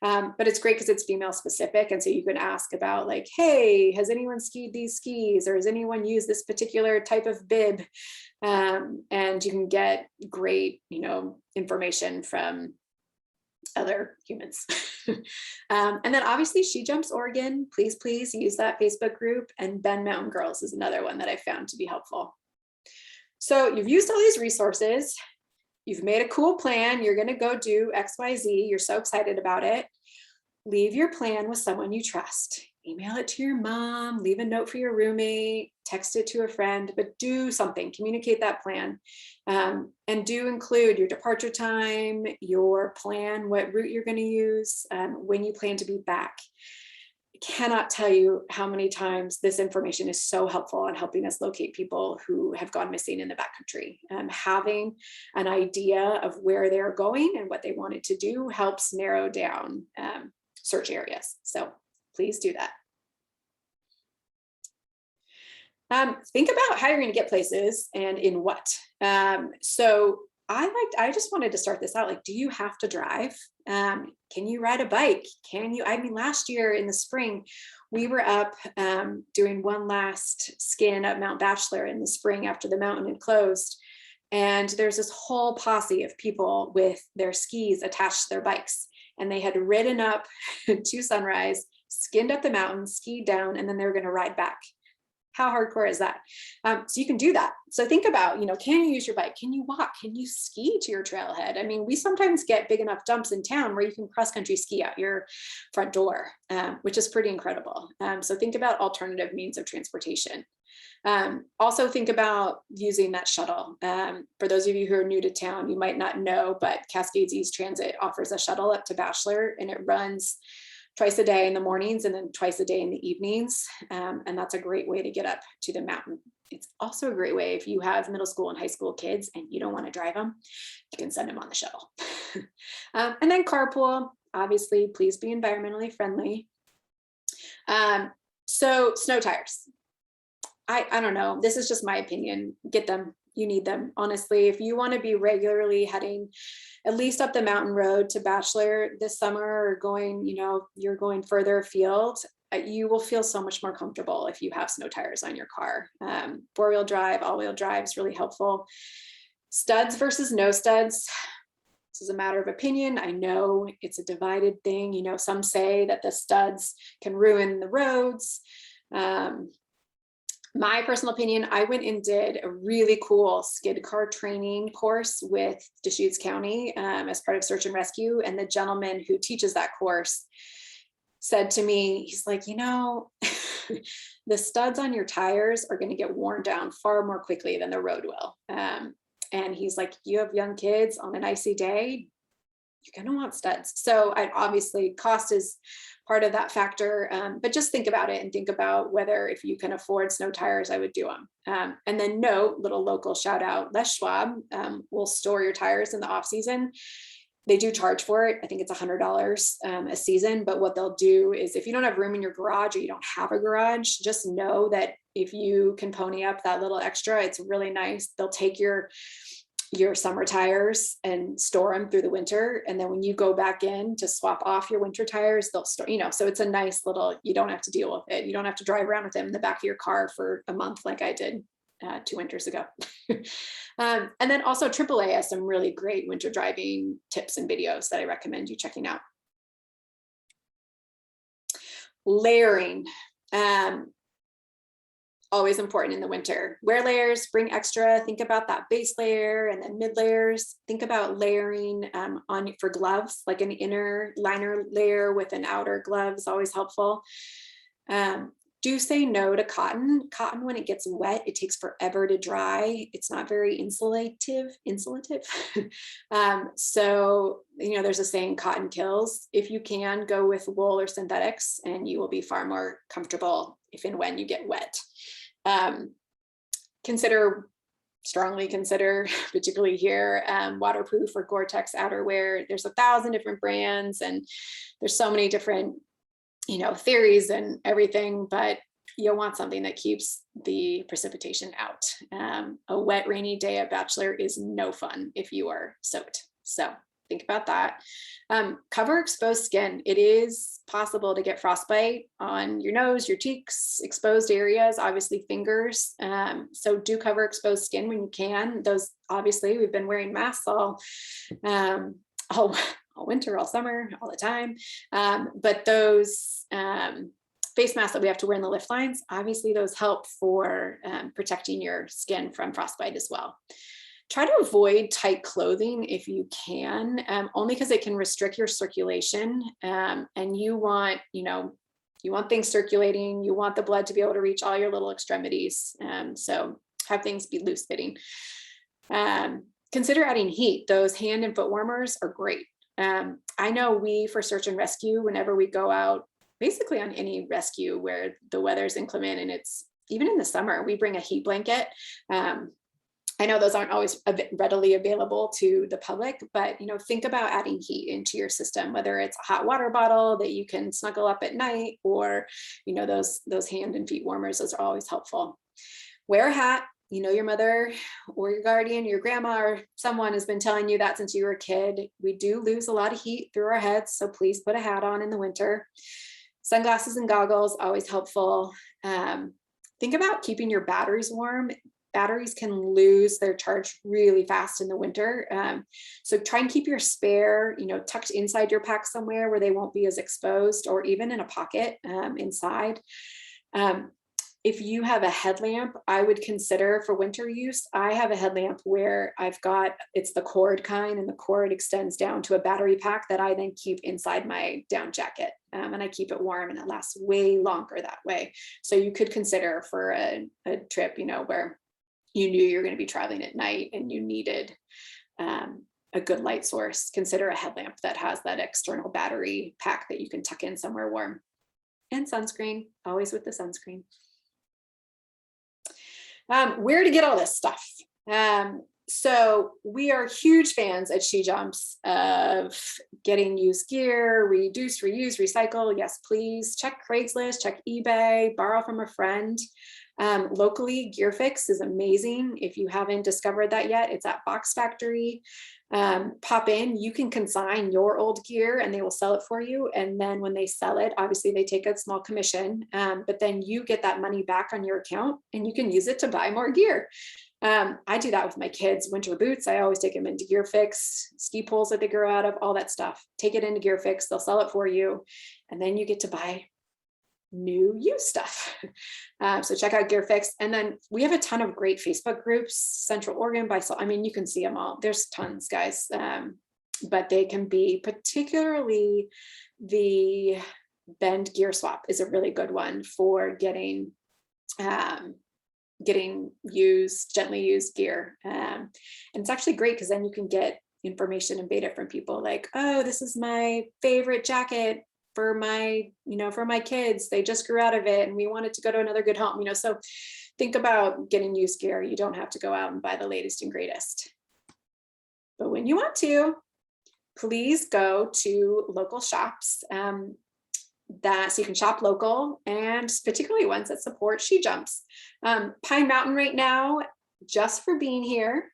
but it's great because it's female specific. And so you can ask about like, hey, has anyone skied these skis? Or has anyone used this particular type of bib? And you can get great, information from other humans. And then obviously SheJumps Oregon, please use that Facebook group. And Bend Mountain Girls is another one that I found to be helpful. So you've used all these resources, you've made a cool plan, you're gonna go do XYZ, you're so excited about it. Leave your plan with someone you trust. Email it to your mom, leave a note for your roommate, text it to a friend, but do something, communicate that plan. And do include your departure time, your plan, what route you're gonna use, when you plan to be back. Cannot tell you how many times this information is so helpful in helping us locate people who have gone missing in the backcountry. Having an idea of where they're going and what they wanted to do helps narrow down search areas. So please do that. Think about how you're going to get places and in what. So I just wanted to start this out. Like, do you have to drive? Can you ride a bike? Can you, I mean, last year in the spring, we were up doing one last skin up Mount Bachelor in the spring after the mountain had closed. And there's this whole posse of people with their skis attached to their bikes. And they had ridden up to Sunrise, skinned up the mountain, skied down, and then they were going to ride back. How hardcore is that? So you can do that. So think about, can you use your bike? Can you walk? Can you ski to your trailhead? I mean, we sometimes get big enough dumps in town where you can cross country ski out your front door, which is pretty incredible. So think about alternative means of transportation. Also think about using that shuttle. For those of you who are new to town, you might not know, but Cascades East Transit offers a shuttle up to Bachelor, and it runs twice a day in the mornings and then twice a day in the evenings. And that's a great way to get up to the mountain. It's also a great way if you have middle school and high school kids and you don't want to drive them, you can send them on the shuttle. And then carpool, obviously, please be environmentally friendly. So snow tires. I don't know, this is just my opinion. Get them, you need them. Honestly, if you want to be regularly heading at least up the mountain road to Bachelor this summer, or going, you're going further afield, you will feel so much more comfortable if you have snow tires on your car. 4-wheel drive, all-wheel drive is really helpful. Studs versus no studs. This is a matter of opinion. I know it's a divided thing. Some say that the studs can ruin the roads. My personal opinion, I went and did a really cool skid car training course with Deschutes County as part of search and rescue. And the gentleman who teaches that course said to me, he's like, the studs on your tires are going to get worn down far more quickly than the road will. And he's like, you have young kids on an icy day, you're going to want studs. So obviously cost is part of that factor, but just think about it and think about whether, if you can afford snow tires, I would do them. And then note, little local shout out, Les Schwab will store your tires in the off season. They do charge for it. I think it's $100 a season, but what they'll do is, if you don't have room in your garage or you don't have a garage, just know that if you can pony up that little extra, it's really nice. They'll take your summer tires and store them through the winter. And then when you go back in to swap off your winter tires, they'll store, so it's a nice little, you don't have to deal with it. You don't have to drive around with them in the back of your car for a month like I did 2 winters ago. And then also AAA has some really great winter driving tips and videos that I recommend you checking out. Layering. Always important in the winter. Wear layers, bring extra, think about that base layer and then mid layers. Think about layering on for gloves, like an inner liner layer with an outer glove is always helpful. Do say no to cotton. Cotton, when it gets wet, it takes forever to dry. It's not very insulative. So, there's a saying, cotton kills. If you can, go with wool or synthetics, and you will be far more comfortable if and when you get wet. Strongly consider, particularly here, waterproof or Gore-Tex outerwear. There's 1,000 different brands, and there's so many different theories and everything, but you'll want something that keeps the precipitation out. A wet, rainy day at Bachelor is no fun if you are soaked. So think about that. Cover exposed skin. It is possible to get frostbite on your nose, your cheeks, exposed areas, obviously fingers. So do cover exposed skin when you can. Those, obviously, we've been wearing masks all winter, all summer, all the time. But those face masks that we have to wear in the lift lines, obviously those help for protecting your skin from frostbite as well. Try to avoid tight clothing if you can, only because it can restrict your circulation. And you want things circulating, you want the blood to be able to reach all your little extremities. So have things be loose fitting. Consider adding heat. Those hand and foot warmers are great. I know for search and rescue, whenever we go out, basically on any rescue where the weather's inclement, and it's even in the summer, we bring a heat blanket. I know those aren't always readily available to the public, but think about adding heat into your system, whether it's a hot water bottle that you can snuggle up at night, or those hand and feet warmers. Those are always helpful. Wear a hat. you know, your mother or your guardian, your grandma, or someone has been telling you that since you were a kid. We do lose a lot of heat through our heads, so please put a hat on in the winter. Sunglasses and goggles, always helpful. Think about keeping your batteries warm. Batteries can lose their charge really fast in the winter. So try and keep your spare, you know, tucked inside your pack somewhere where they won't be as exposed, or even in a pocket inside. If you have a headlamp, I would consider for winter use. I have a headlamp where it's the cord kind, and the cord extends down to a battery pack that I then keep inside my down jacket. And I keep it warm, and it lasts way longer that way. So you could consider for a trip, you know, where you knew you're going to be traveling at night and you needed a good light source, consider a headlamp that has that external battery pack that you can tuck in somewhere warm. And sunscreen, always with the sunscreen. Where to get all this stuff? So we are huge fans at SheJumps of getting used gear, reduce, reuse, recycle. Yes, please. Check Craigslist, check eBay, borrow from a friend. Locally, GearFix is amazing. If you haven't discovered that yet, it's at Box Factory. Pop in, you can consign your old gear and they will sell it for you. And then when they sell it, obviously they take a small commission, but then you get that money back on your account and you can use it to buy more gear. I do that with my kids. Winter boots, I always take them into GearFix, ski poles that they grow out of, all that stuff. Take it into GearFix, they'll sell it for you, and then you get to buy new used stuff. So check out GearFix. And then we have a ton of great Facebook groups, Central Oregon I mean, you can see them all. There's tons, guys. But they can be, particularly the Bend Gear Swap is a really good one for getting used, gently used gear. And it's actually great because then you can get information and beta from people like, oh, this is my favorite jacket for my kids. They just grew out of it and we wanted to go to another good home, so think about getting used gear. You don't have to go out and buy the latest and greatest. But when you want to, please go to local shops so you can shop local, and particularly ones that support SheJumps. Pine Mountain right now, just for being here.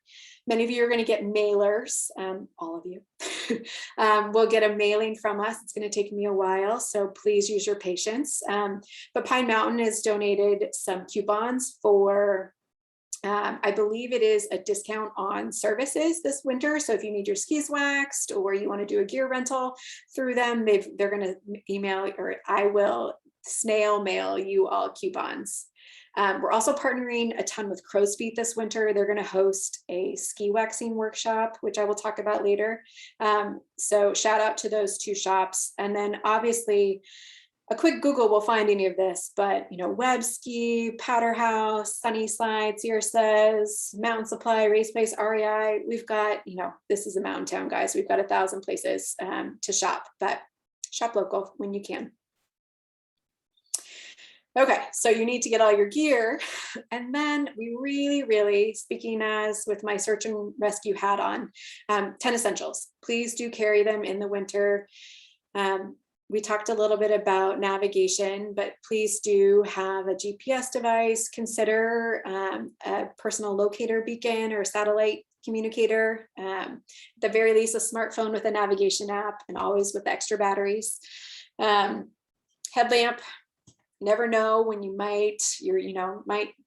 Many of you are going to get mailers, all of you will get a mailing from us. It's going to take me a while, so please use your patience. But Pine Mountain has donated some coupons for, I believe it is a discount on services this winter. So if you need your skis waxed or you want to do a gear rental through them, they're going to email, or I will snail mail you all coupons. We're also partnering a ton with Crow's Feet this winter. They're going to host a ski waxing workshop, which I will talk about later. So shout out to those two shops. And then obviously a quick Google will find any of this, but Web Ski, Powder House, Sunnyside, Sierra Says, Mountain Supply, Race Place, REI. We've got, this is a mountain town, guys. We've got 1,000 places to shop, but shop local when you can. Okay, so you need to get all your gear. And then we really, speaking as with my search and rescue hat on, 10 essentials. Please do carry them in the winter. We talked a little bit about navigation, but please do have a GPS device. Consider a personal locator beacon or satellite communicator. At the very least, a smartphone with a navigation app, and always with extra batteries. Headlamp. Never know when you might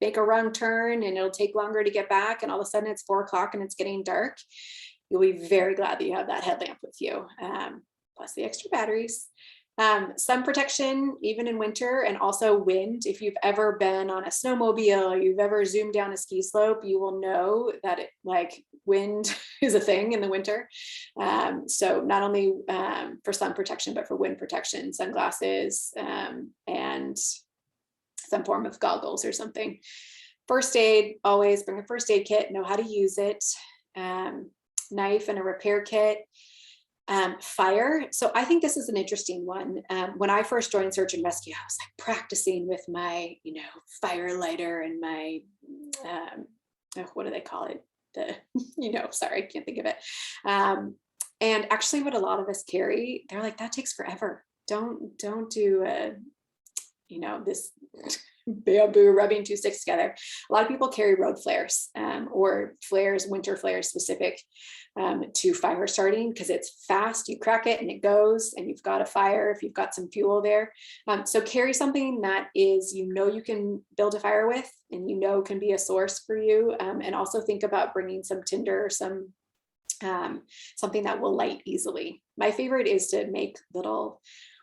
make a wrong turn and it'll take longer to get back, and all of a sudden it's 4 o'clock and it's getting dark. You'll be very glad that you have that headlamp with you, plus the extra batteries. Sun protection, even in winter, and also wind. If you've ever been on a snowmobile or you've ever zoomed down a ski slope, you will know that wind is a thing in the winter. So not only for sun protection, but for wind protection, sunglasses, and some form of goggles or something. First aid, always bring a first aid kit, know how to use it. Knife and a repair kit. Fire. So I think this is an interesting one. When I first joined search and rescue, I was practicing with my, fire lighter and my, what do they call it? Sorry, I can't think of it. And actually what a lot of us carry, they're like, that takes forever. Don't do this bamboo, rubbing two sticks together. A lot of people carry road flares or flares, winter flares specific to fire starting, because it's fast. You crack it and it goes, and you've got a fire if you've got some fuel there. So carry something that is, you can build a fire with, and can be a source for you. And also think about bringing some tinder, some something that will light easily. My favorite is to make little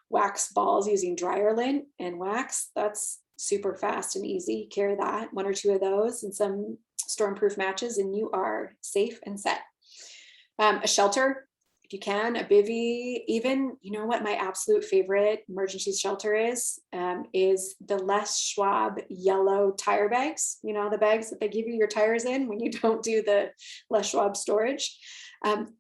wax balls using dryer lint and wax. That's super fast and easy. Carry that, 1 or 2 of those, and some storm-proof matches, and you are safe and set. A shelter, if you can, a bivvy, even, you know what my absolute favorite emergency shelter is the Les Schwab yellow tire bags. The bags that they give you your tires in when you don't do the Les Schwab storage.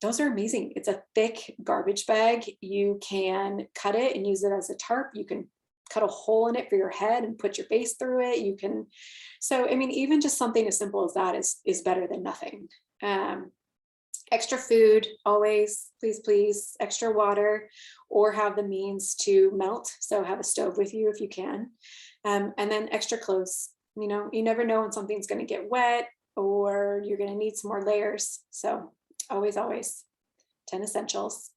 Those are amazing. It's a thick garbage bag. You can cut it and use it as a tarp. You can cut a hole in it for your head and put your face through it. Even just something as simple as that is better than nothing. Extra food, always, please, extra water, or have the means to melt. So have a stove with you if you can. And then extra clothes. You never know when something's going to get wet or you're going to need some more layers. So always 10 essentials.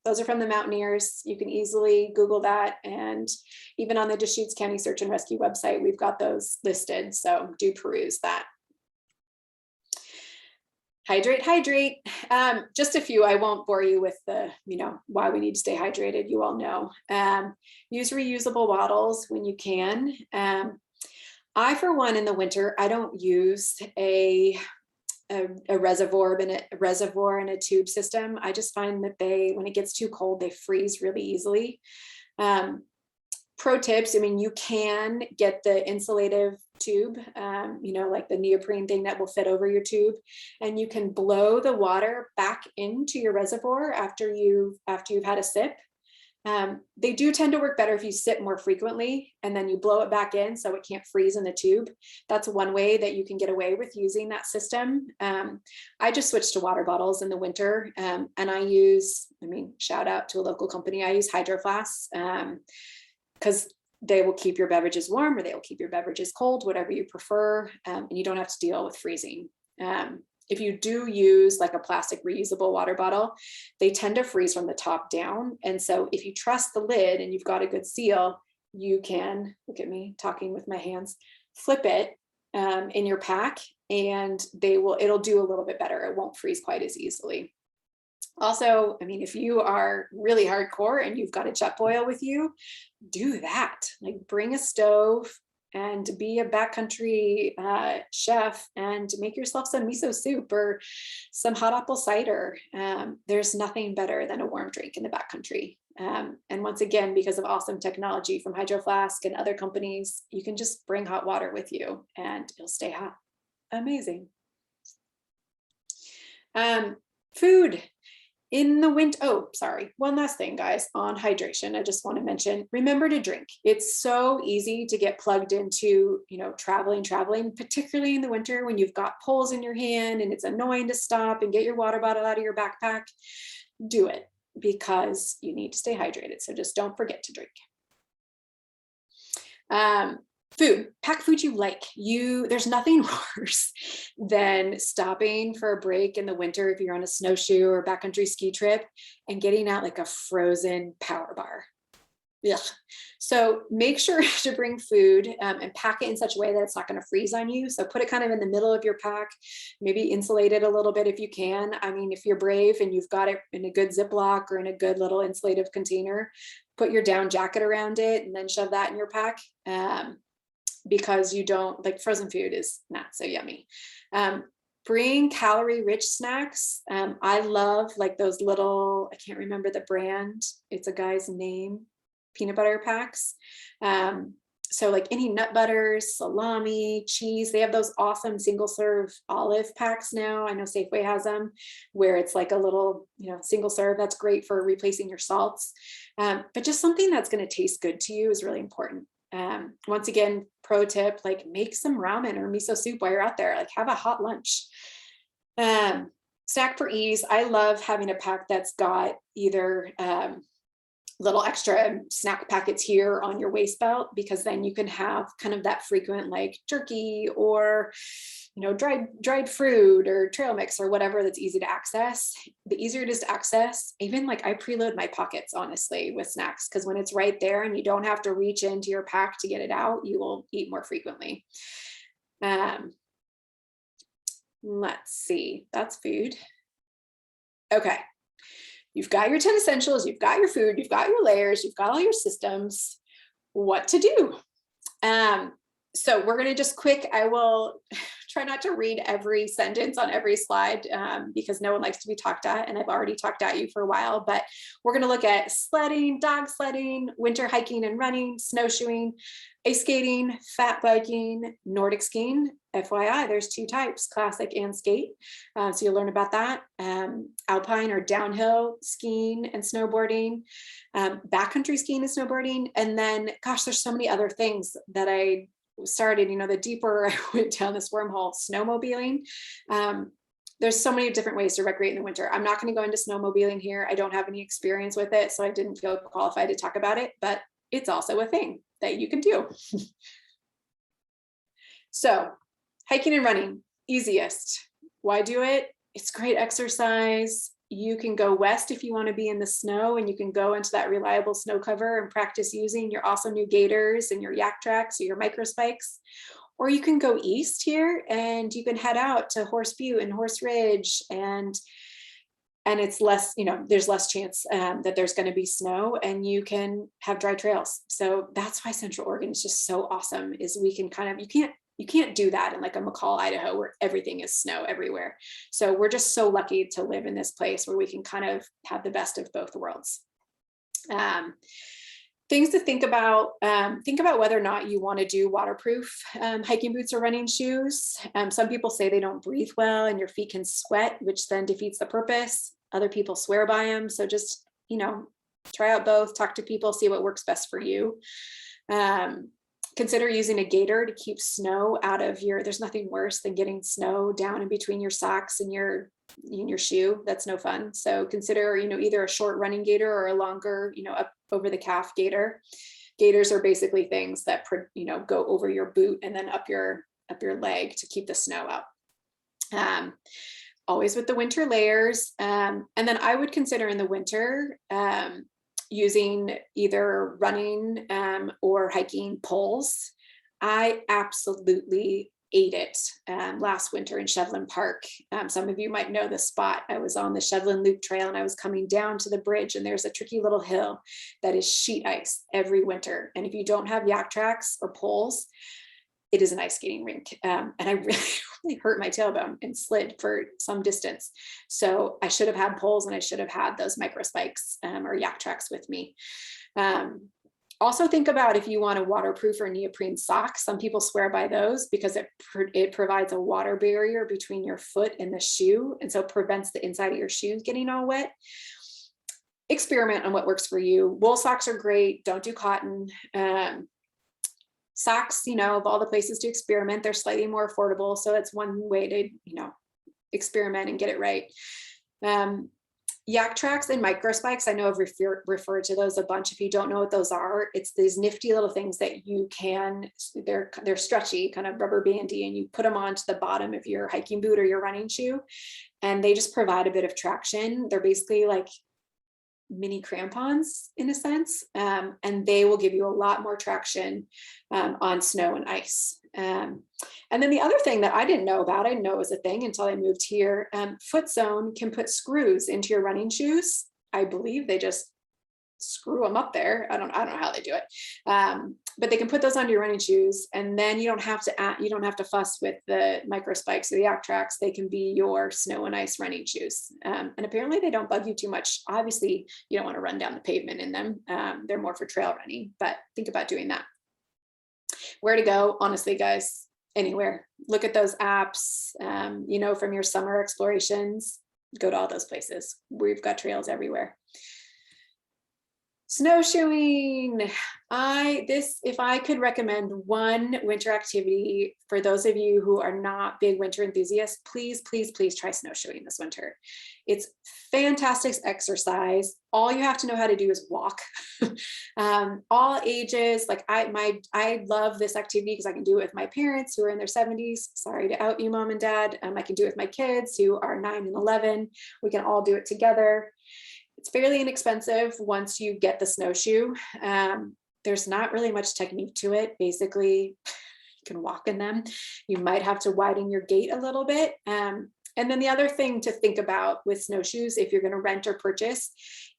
Those are from the Mountaineers. You can easily Google that. And even on the Deschutes County Search and Rescue website, we've got those listed. So do peruse that. Hydrate. Just a few. I won't bore you with the, why we need to stay hydrated. You all know. Use reusable bottles when you can. I, for one, in the winter, I don't use a reservoir and a tube system. I just find that when it gets too cold, they freeze really easily. Pro tips, you can get the insulative tube, like the neoprene thing that will fit over your tube, and you can blow the water back into your reservoir after you've had a sip. They do tend to work better if you sip more frequently, and then you blow it back in so it can't freeze in the tube. That's one way that you can get away with using that system. I just switched to water bottles in the winter, and I use, shout out to a local company, I use Hydro Flasks, because they will keep your beverages warm, or they will keep your beverages cold, whatever you prefer, and you don't have to deal with freezing. If you do use like a plastic reusable water bottle, they tend to freeze from the top down. And so if you trust the lid and you've got a good seal, you can, look at me talking with my hands, flip it in your pack, and it'll do a little bit better. It won't freeze quite as easily. Also, if you are really hardcore and you've got a jet boil with you, do that. Like, bring a stove and be a backcountry chef and make yourself some miso soup or some hot apple cider. There's nothing better than a warm drink in the backcountry. And once again, because of awesome technology from Hydro Flask and other companies, you can just bring hot water with you and it'll stay hot. Amazing. Food. In the winter, one last thing, guys, on hydration. I just want to mention, remember to drink. It's so easy to get plugged into, traveling, particularly in the winter when you've got poles in your hand and it's annoying to stop and get your water bottle out of your backpack. Do it because you need to stay hydrated. So just don't forget to drink. Food, pack food you like. There's nothing worse than stopping for a break in the winter if you're on a snowshoe or backcountry ski trip and getting out like a frozen power bar. Yeah. So make sure to bring food and pack it in such a way that it's not going to freeze on you. So put it kind of in the middle of your pack, maybe insulate it a little bit if you can. If you're brave and you've got it in a good Ziploc or in a good little insulative container, put your down jacket around it and then shove that in your pack. Because you don't like, frozen food is not so yummy. Bring calorie rich snacks. I love like those little, I can't remember the brand, it's a guy's name, peanut butter packs. So like any nut butters, salami, cheese, they have those awesome single serve olive packs now. I know Safeway has them where it's like a little, single serve. That's great for replacing your salts. But just something that's going to taste good to you is really important. Once again, pro tip, like make some ramen or miso soup while you're out there, like have a hot lunch. Snack for ease. I love having a pack that's got either little extra snack packets here on your waist belt, because then you can have kind of that frequent like jerky or, you know, dried fruit or trail mix or whatever that's easy to access. The easier it is to access, even like I preload my pockets honestly with snacks, because when it's right there and you don't have to reach into your pack to get it out, you will eat more frequently. Let's see, that's food. Okay. You've got your 10 essentials, you've got your food, you've got your layers, you've got all your systems. What to do? So we're going to just quick, I will try not to read every sentence on every slide because no one likes to be talked at, and I've already talked at you for a while, but we're going to look at sledding, dog sledding, winter hiking and running, snowshoeing, ice skating, fat biking, Nordic skiing. FYI, there's 2 types, classic and skate. So you'll learn about that. Alpine or downhill skiing and snowboarding, backcountry skiing and snowboarding. And then, gosh, there's so many other things that I started, you know, the deeper I went down this wormhole, snowmobiling. There's so many different ways to recreate in the winter. I'm not going to go into snowmobiling here. I don't have any experience with it, so I didn't feel qualified to talk about it, but it's also a thing that you can do. So hiking and running, easiest. Why do it? It's great exercise. You can go west if you want to be in the snow, and you can go into that reliable snow cover and practice using your awesome new gaiters and your yak tracks or your micro spikes. Or you can go east here and you can head out to Horse Butte and Horse Ridge, and it's less, you know, there's less chance that there's going to be snow, and you can have dry trails. So that's why Central Oregon is just so awesome, is we can kind of, you can't do that in like a McCall, Idaho, where everything is snow everywhere. So we're just so lucky to live in this place where we can kind of have the best of both worlds. Things to think about whether or not you want to do waterproof hiking boots or running shoes. Some people say they don't breathe well and your feet can sweat, which then defeats the purpose. Other people swear by them. So just, you know, try out both, talk to people, see what works best for you. Consider using a gaiter to keep snow out of your, there's nothing worse than getting snow down in between your socks and your shoe. That's no fun. So consider, you know, either a short running gaiter or a longer, you know, up over the calf gaiter. Gaiters are basically things that, you know, go over your boot and then up your leg to keep the snow out. Always with the winter layers. And then I would consider in the winter, using either running or hiking poles. I absolutely ate it last winter in Shevlin Park. Some of you might know the spot. I was on the Shevlin Loop Trail and I was coming down to the bridge, and there's a tricky little hill that is sheet ice every winter. And if you don't have yak tracks or poles, it is an ice skating rink. And I really hurt my tailbone and slid for some distance. So I should have had poles, and I should have had those micro spikes or yak tracks with me. Also think about if you want a waterproof or neoprene sock. Some people swear by those because it provides a water barrier between your foot and the shoe, and so prevents the inside of your shoes getting all wet. Experiment on what works for you. Wool socks are great. Don't do cotton. Socks, you know, of all the places to experiment, they're slightly more affordable. So it's one way to, you know, experiment and get it right. Yak tracks and micro spikes, I know I've referred to those a bunch. If you don't know what those are, it's these nifty little things that you can, they're stretchy, kind of rubber bandy, and you put them onto the bottom of your hiking boot or your running shoe, and they just provide a bit of traction. They're basically like mini crampons in a sense, and they will give you a lot more traction on snow and ice. And then the other thing that I didn't know about, I didn't know it was a thing until I moved here, Foot Zone can put screws into your running shoes. I believe they just screw them up there. I don't know how they do it, but they can put those on your running shoes, and then you don't have to fuss with the micro spikes or the yak tracks. They can be your snow and ice running shoes, and apparently they don't bug you too much. Obviously, you don't want to run down the pavement in them. They're more for trail running, but think about doing that. Where to go? Honestly, guys, anywhere. Look at those apps, you know, from your summer explorations. Go to all those places. We've got trails everywhere. Snowshoeing. If I could recommend one winter activity for those of you who are not big winter enthusiasts, please, please, please try snowshoeing this winter. It's fantastic exercise. All you have to know how to do is walk. All ages. Like I love this activity because I can do it with my parents who are in their 70s. Sorry to out you, mom and dad. I can do it with my kids who are 9 and 11. We can all do it together. It's fairly inexpensive once you get the snowshoe. There's not really much technique to it. Basically, you can walk in them. You might have to widen your gait a little bit. And then the other thing to think about with snowshoes, if you're going to rent or purchase,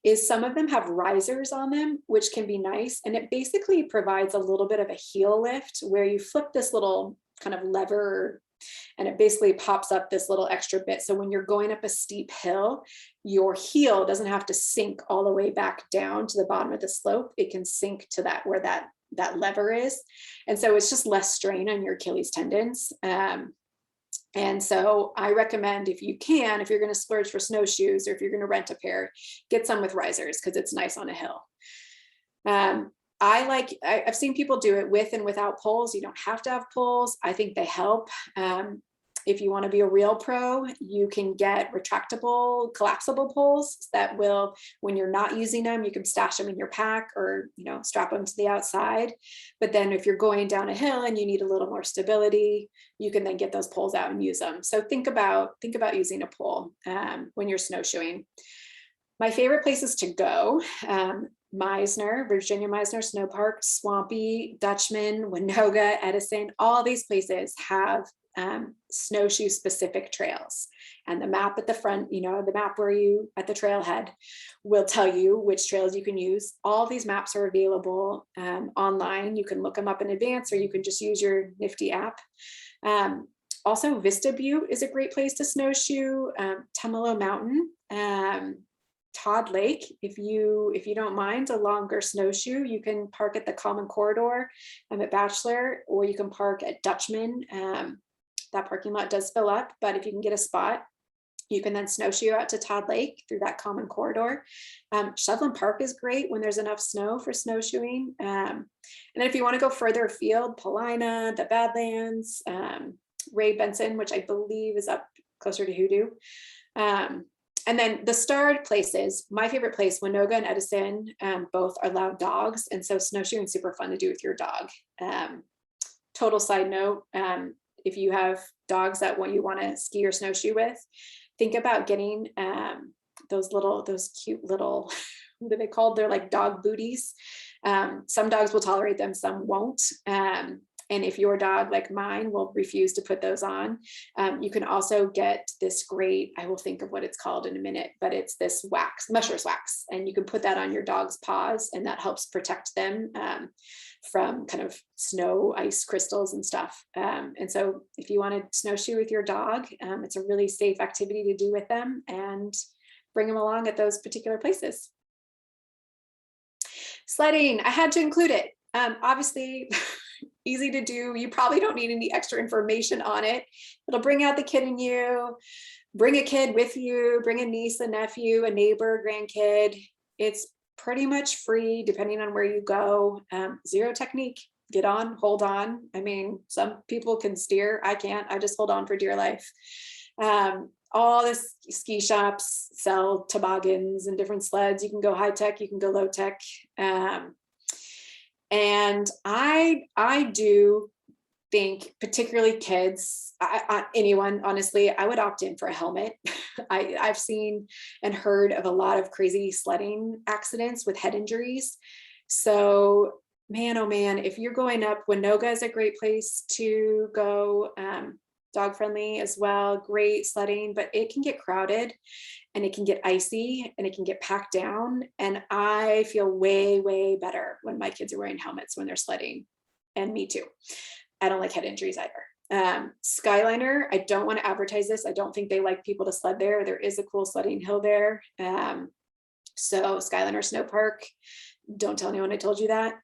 is some of them have risers on them, which can be nice. And it basically provides a little bit of a heel lift where you flip this little kind of lever and it basically pops up this little extra bit. So when you're going up a steep hill, your heel doesn't have to sink all the way back down to the bottom of the slope. It can sink to that where that lever is. And so it's just less strain on your Achilles tendons. And so I recommend if you're going to splurge for snowshoes or if you're going to rent a pair, get some with risers because it's nice on a hill. I've seen people do it with and without poles. You don't have to have poles. I think they help. If you want to be a real pro, you can get retractable, collapsible poles that will, when you're not using them, you can stash them in your pack or, strap them to the outside. But then if you're going down a hill and you need a little more stability, you can then get those poles out and use them. So think about using a pole when you're snowshoeing. My favorite places to go, Meisner, Virginia Meisner Snow Park, Swampy, Dutchman, Winoga, Edison, all these places have snowshoe specific trails. And the map at the front, the map where you at the trailhead will tell you which trails you can use. All these maps are available online. You can look them up in advance or you can just use your nifty app. Also, Vista Butte is a great place to snowshoe. Tumelo Mountain, Todd Lake, if you don't mind a longer snowshoe, you can park at the Common Corridor at Bachelor, or you can park at Dutchman. That parking lot does fill up, but if you can get a spot, you can then snowshoe out to Todd Lake through that Common Corridor. Shoveling Park is great when there's enough snow for snowshoeing. And then if you want to go further afield, Paulina, the Badlands, Ray Benson, which I believe is up closer to Hoodoo. And then the starred places, my favorite place, Winoga and Edison, both allow dogs. And so snowshoeing is super fun to do with your dog. Total side note, if you have dogs that you want to ski or snowshoe with, think about getting those cute little, what are they called? They're like dog booties. Some dogs will tolerate them, some won't. And if your dog, like mine, will refuse to put those on, you can also get this great, I will think of what it's called in a minute, but it's this wax, Musher's wax, and you can put that on your dog's paws and that helps protect them from kind of snow, ice crystals and stuff. And so if you want to snowshoe with your dog, it's a really safe activity to do with them and bring them along at those particular places. Sledding, I had to include it. Obviously, easy to do. You probably don't need any extra information on it. It'll bring out the kid in you. Bring a kid with you. Bring a niece, a nephew, a neighbor, grandkid. It's pretty much free depending on where you go. Zero technique. Get on, hold on. I mean, some people can steer. I can't. I just hold on for dear life. All the ski shops sell toboggans and different sleds. You can go high tech. You can go low tech. And I do think, particularly kids, anyone, honestly, I would opt in for a helmet. I've seen and heard of a lot of crazy sledding accidents with head injuries. So, man, oh man, if you're going up, Winoga is a great place to go. Dog friendly as well, great sledding, but it can get crowded and it can get icy and it can get packed down. And I feel way, way better when my kids are wearing helmets when they're sledding. And me too. I don't like head injuries either. Skyliner, I don't want to advertise this. I don't think they like people to sled there. There is a cool sledding hill there. So Skyliner Snow Park, don't tell anyone I told you that.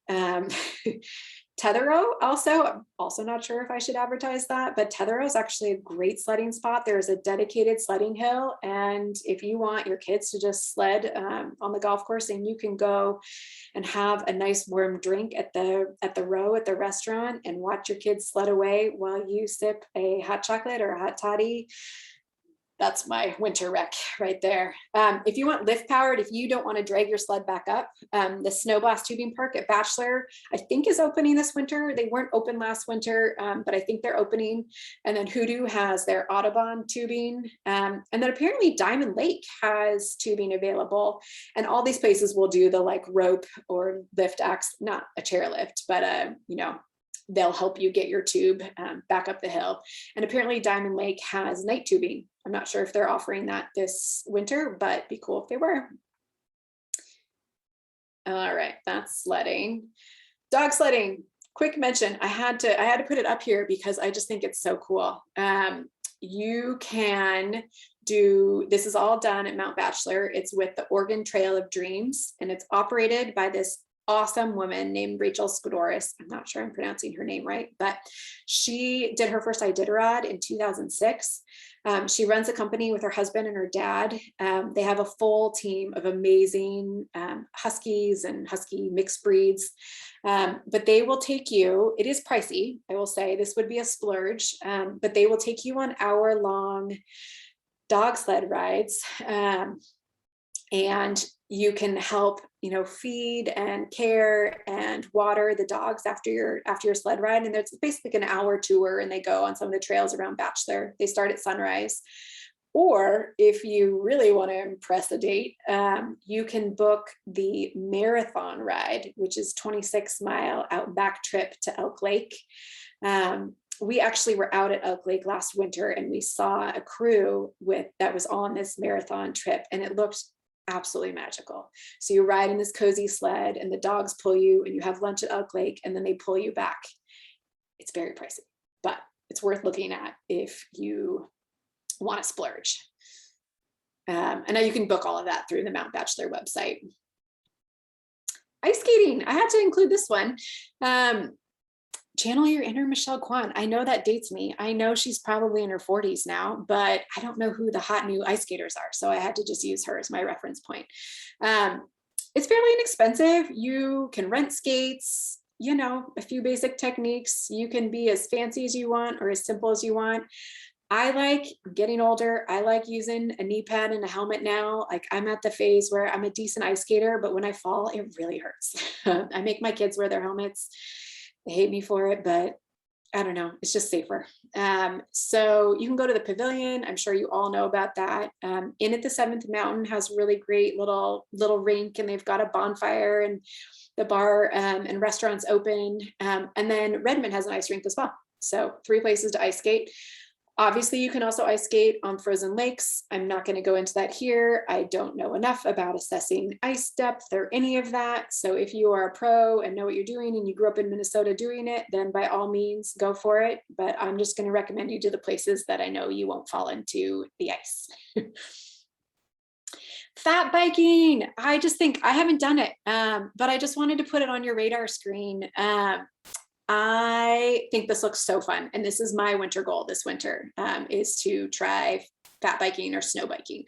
Tethero also, I'm also not sure if I should advertise that, but Tethero is actually a great sledding spot. There's a dedicated sledding hill. And if you want your kids to just sled on the golf course, and you can go and have a nice warm drink at the row at the restaurant and watch your kids sled away while you sip a hot chocolate or a hot toddy. That's my winter rec right there. If you want lift powered, if you don't want to drag your sled back up, the Snow Blast Tubing Park at Bachelor, I think is opening this winter. They weren't open last winter, but I think they're opening. And then Hoodoo has their Audubon tubing. And then apparently Diamond Lake has tubing available. And all these places will do the like rope or lift acts, not a chairlift, but you know, they'll help you get your tube back up the hill. And apparently Diamond Lake has night tubing. I'm not sure if they're offering that this winter, but be cool if they were. All right, that's sledding. Dog sledding, quick mention. I had to put it up here because I just think it's so cool. You can do, this is all done at Mount Bachelor. It's with the Oregon Trail of Dreams, and it's operated by this awesome woman named Rachel Skodoris. I'm not sure I'm pronouncing her name right, but she did her first Iditarod in 2006. She runs a company with her husband and her dad. They have a full team of amazing Huskies and Husky mixed breeds, but they will take you, it is pricey, I will say, this would be a splurge, but they will take you on hour-long dog sled rides, and you can help, you know, feed and care and water the dogs after your sled ride. And it's basically an hour tour, and they go on some of the trails around Bachelor. They start at sunrise. Or if you really want to impress a date, you can book the marathon ride, which is 26-mile outback trip to Elk Lake. We actually were out at Elk Lake last winter, and we saw a crew that was on this marathon trip, and it looked absolutely magical. So you ride in this cozy sled, and the dogs pull you, and you have lunch at Elk Lake, and then they pull you back. It's very pricey, but it's worth looking at if you want to splurge. And now you can book all of that through the Mount Bachelor website. Ice skating, I had to include this one. Channel your inner Michelle Kwan. I know that dates me. I know she's probably in her 40s now, but I don't know who the hot new ice skaters are. So I had to just use her as my reference point. It's fairly inexpensive. You can rent skates, you know, a few basic techniques. You can be as fancy as you want or as simple as you want. I like getting older. I like using a knee pad and a helmet now. Like, I'm at the phase where I'm a decent ice skater, but when I fall, it really hurts. I make my kids wear their helmets. They hate me for it, but I don't know, it's just safer. So you can go to the pavilion. I'm sure you all know about that. In at the Seventh Mountain has really great little rink, and they've got a bonfire, and the bar and restaurants open. And then Redmond has an ice rink as well. So 3 places to ice skate. Obviously, you can also ice skate on frozen lakes. I'm not going to go into that here. I don't know enough about assessing ice depth or any of that. So if you are a pro and know what you're doing, and you grew up in Minnesota doing it, then by all means, go for it. But I'm just going to recommend you to the places that I know you won't fall into the ice. Fat biking. I just think I haven't done it, but I just wanted to put it on your radar screen. I think this looks so fun. And this is my winter goal this winter, is to try fat biking or snow biking.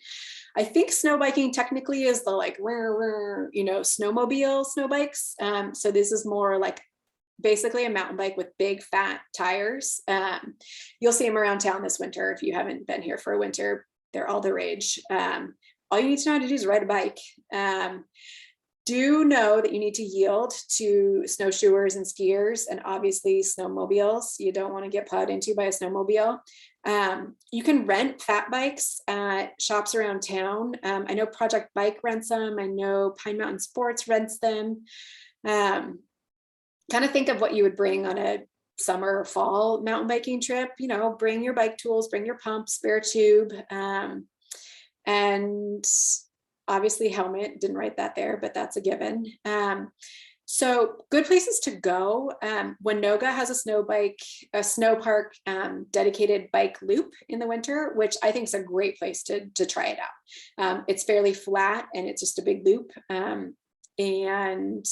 I think snow biking technically is the like, you know, snowmobile snow bikes. So this is more like basically a mountain bike with big fat tires. You'll see them around town this winter. If you haven't been here for a winter, they're all the rage. All you need to know how to do is ride a bike. Do know that you need to yield to snowshoers and skiers, and obviously snowmobiles. You don't want to get plowed into by a snowmobile. You can rent fat bikes at shops around town. I know Project Bike rents them. I know Pine Mountain Sports rents them. Kind of think of what you would bring on a summer or fall mountain biking trip. You know, bring your bike tools, bring your pump, spare tube, and obviously helmet. Didn't write that there, but that's a given. So good places to go. Winoga has a snow park dedicated bike loop in the winter, which I think is a great place to try it out. It's fairly flat, and it's just a big loop, and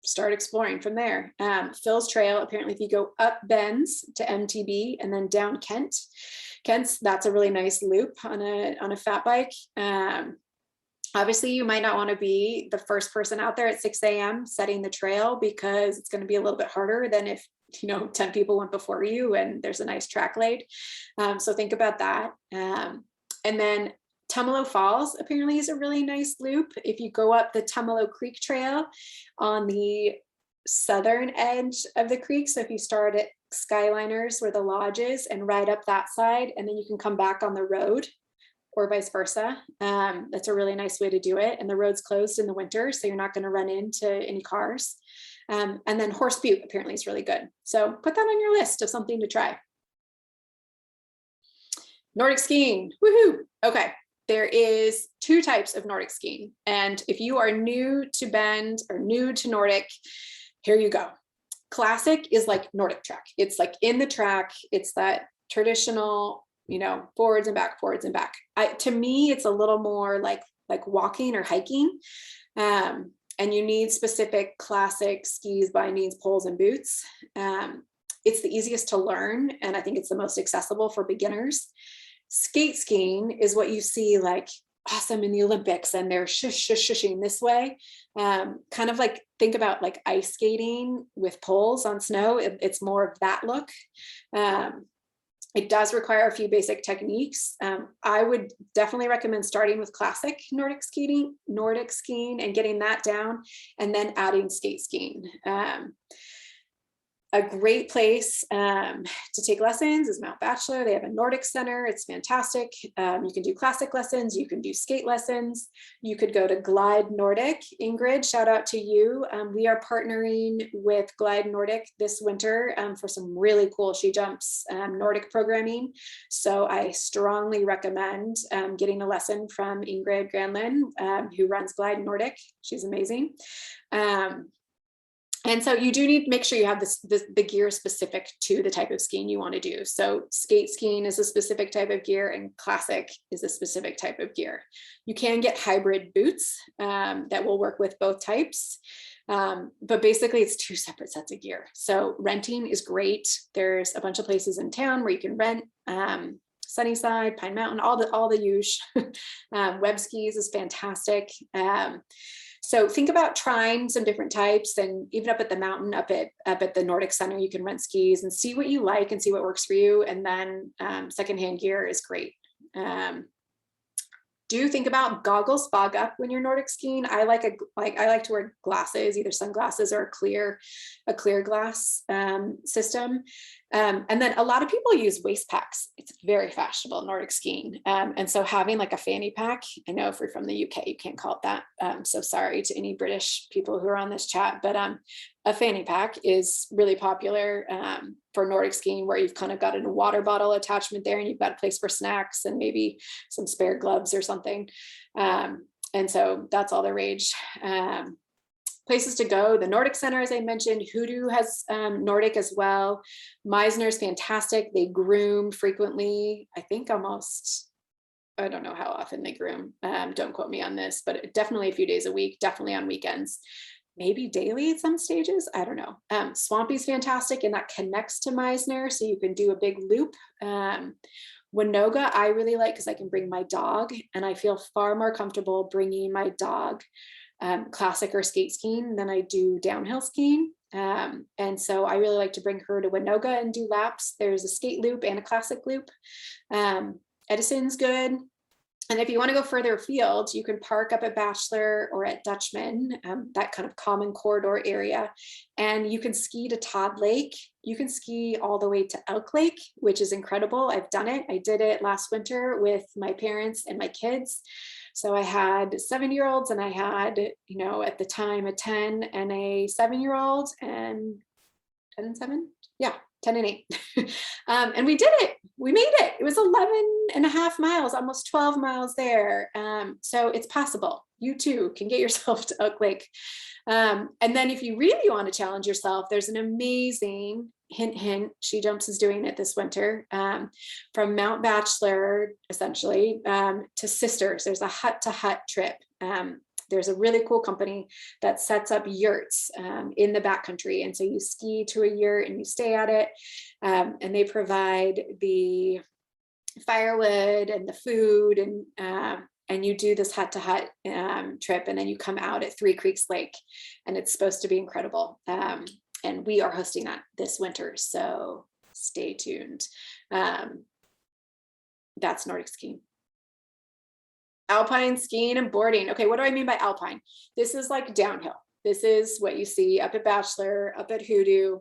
start exploring from there. Phil's Trail, apparently if you go up Ben's to MTB and then down Kent's, that's a really nice loop on a fat bike. Obviously you might not want to be the first person out there at 6 a.m. setting the trail, because it's going to be a little bit harder than if 10 people went before you and there's a nice track laid. So think about that. And then Tumalo Falls apparently is a really nice loop. If you go up the Tumelo Creek Trail on the southern edge of the creek, so if you start at Skylanders where the lodge is and ride up that side, and then you can come back on the road, or vice versa. That's a really nice way to do it. And the road's closed in the winter, so you're not going to run into any cars. And then Horse Butte apparently is really good. So put that on your list of something to try. Nordic skiing, woohoo. Okay, there is 2 types of Nordic skiing. And if you are new to Bend or new to Nordic, here you go. Classic is like Nordic track. It's like in the track. It's that traditional, forwards and back, forwards and back. To me, it's a little more like walking or hiking. And you need specific classic skis, bindings, poles, and boots. It's the easiest to learn, and I think it's the most accessible for beginners. Skate skiing is what you see like awesome in the Olympics, and they're shushing this way. Kind of like, think about like ice skating with poles on snow. It's more of that look. It does require a few basic techniques. I would definitely recommend starting with classic Nordic skiing and getting that down, and then adding skate skiing. A great place to take lessons is Mount Bachelor. They have a Nordic Center. It's fantastic. You can do classic lessons. You can do skate lessons. You could go to Glide Nordic. Ingrid, shout out to you. We are partnering with Glide Nordic this winter for some really cool SheJumps Nordic programming. So I strongly recommend getting a lesson from Ingrid Granlund, who runs Glide Nordic. She's amazing. And so you do need to make sure you have the gear specific to the type of skiing you want to do. So skate skiing is a specific type of gear, and classic is a specific type of gear. You can get hybrid boots that will work with both types. But basically it's 2 separate sets of gear. So renting is great. There's a bunch of places in town where you can rent. Sunnyside, Pine Mountain, all the usual. Web skis is fantastic. So think about trying some different types, and even up at the mountain, up at the Nordic Center, you can rent skis and see what you like and see what works for you. And then secondhand gear is great. Do think about goggles fog up when you're Nordic skiing. I like to wear glasses, either sunglasses or a clear glass system. And then a lot of people use waist packs. It's very fashionable Nordic skiing. And so having like a fanny pack, I know if you're from the UK, you can't call it that. So sorry to any British people who are on this chat, but a fanny pack is really popular for Nordic skiing, where you've kind of got a water bottle attachment there, and you've got a place for snacks and maybe some spare gloves or something. And so that's all the rage. Places to go, the Nordic Center, as I mentioned. Hoodoo has Nordic as well. Meisner is fantastic. They groom frequently. I think I don't know how often they groom. Don't quote me on this, but definitely a few days a week, definitely on weekends. Maybe daily at some stages, I don't know. Swampy's fantastic, and that connects to Meisner, so you can do a big loop. Winoga I really like because I can bring my dog, and I feel far more comfortable bringing my dog classic or skate skiing than I do downhill skiing. And so I really like to bring her to Winoga and do laps. There's a skate loop and a classic loop. Edison's good. And if you want to go further afield, you can park up at Bachelor or at Dutchman, that kind of common corridor area, and you can ski to Todd Lake. You can ski all the way to Elk Lake, which is incredible. I've done it. I did it last winter with my parents and my kids. So I had 7-year-olds, and I had, at the time, a 10 and a 7-year-old, and 10 and 7. Yeah. 10 and 8. And we did it. We made it. It was 11.5 miles, almost 12 miles there. So it's possible. You too can get yourself to Oak Lake. And then if you really want to challenge yourself, there's an amazing, hint, SheJumps is doing it this winter, from Mount Bachelor, essentially, to Sisters. There's a hut-to-hut trip. there's a really cool company that sets up yurts in the backcountry. And so you ski to a yurt and you stay at it. And they provide the firewood and the food, and you do this hut to hut trip. And then you come out at Three Creeks Lake, and it's supposed to be incredible. And we are hosting that this winter, so stay tuned. That's Nordic skiing. Alpine skiing and boarding. Okay, what do I mean by alpine? This is like downhill. This is what you see up at Bachelor, up at Hoodoo.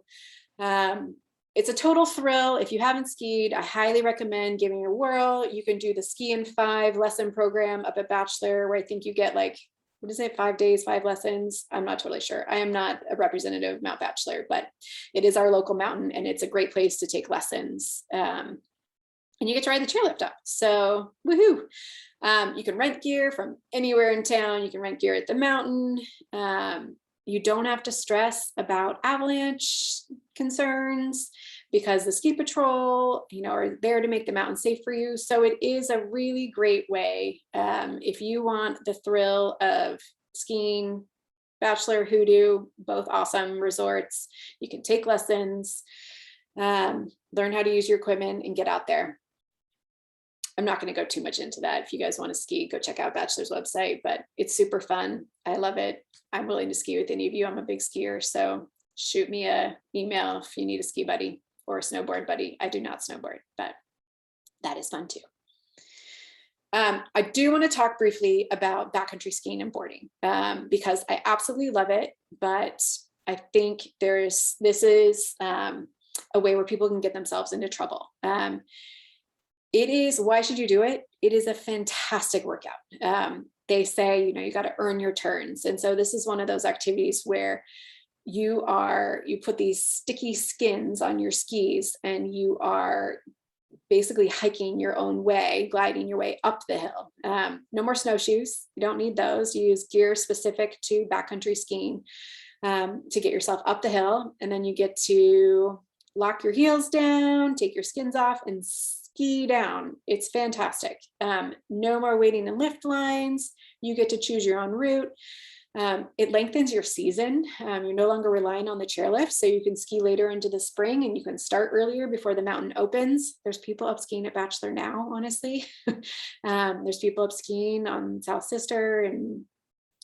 It's a total thrill. If you haven't skied, I highly recommend giving it a whirl. You can do the Ski in 5 lesson program up at Bachelor, where I think you get like, what is it, 5 days, 5 lessons? I'm not totally sure. I am not a representative of Mount Bachelor, but it is our local mountain, and it's a great place to take lessons. And you get to ride the chairlift up. So woohoo. You can rent gear from anywhere in town. You can rent gear at the mountain. You don't have to stress about avalanche concerns, because the ski patrol, are there to make the mountain safe for you. So it is a really great way. If you want the thrill of skiing, Bachelor, Hoodoo, both awesome resorts, you can take lessons, learn how to use your equipment, and get out there. I'm not going to go too much into that. If you guys want to ski, go check out Bachelor's website, but it's super fun. I love it. I'm willing to ski with any of you. I'm a big skier, so shoot me an email if you need a ski buddy or a snowboard buddy. I do not snowboard, but that is fun too. I do want to talk briefly about backcountry skiing and boarding, because I absolutely love it, but I think this is a way where people can get themselves into trouble. It is, why should you do it? It is a fantastic workout. They say, you got to earn your turns. And so this is one of those activities where you put these sticky skins on your skis, and you are basically hiking your own way, gliding your way up the hill. No more snowshoes. You don't need those. You use gear specific to backcountry skiing to get yourself up the hill. And then you get to lock your heels down, take your skins off, and ski down. It's fantastic. No more waiting in lift lines. You get to choose your own route. It lengthens your season. You're no longer relying on the chairlift, so you can ski later into the spring, and you can start earlier before the mountain opens. There's people up skiing at Bachelor now, honestly. There's people up skiing on South Sister, and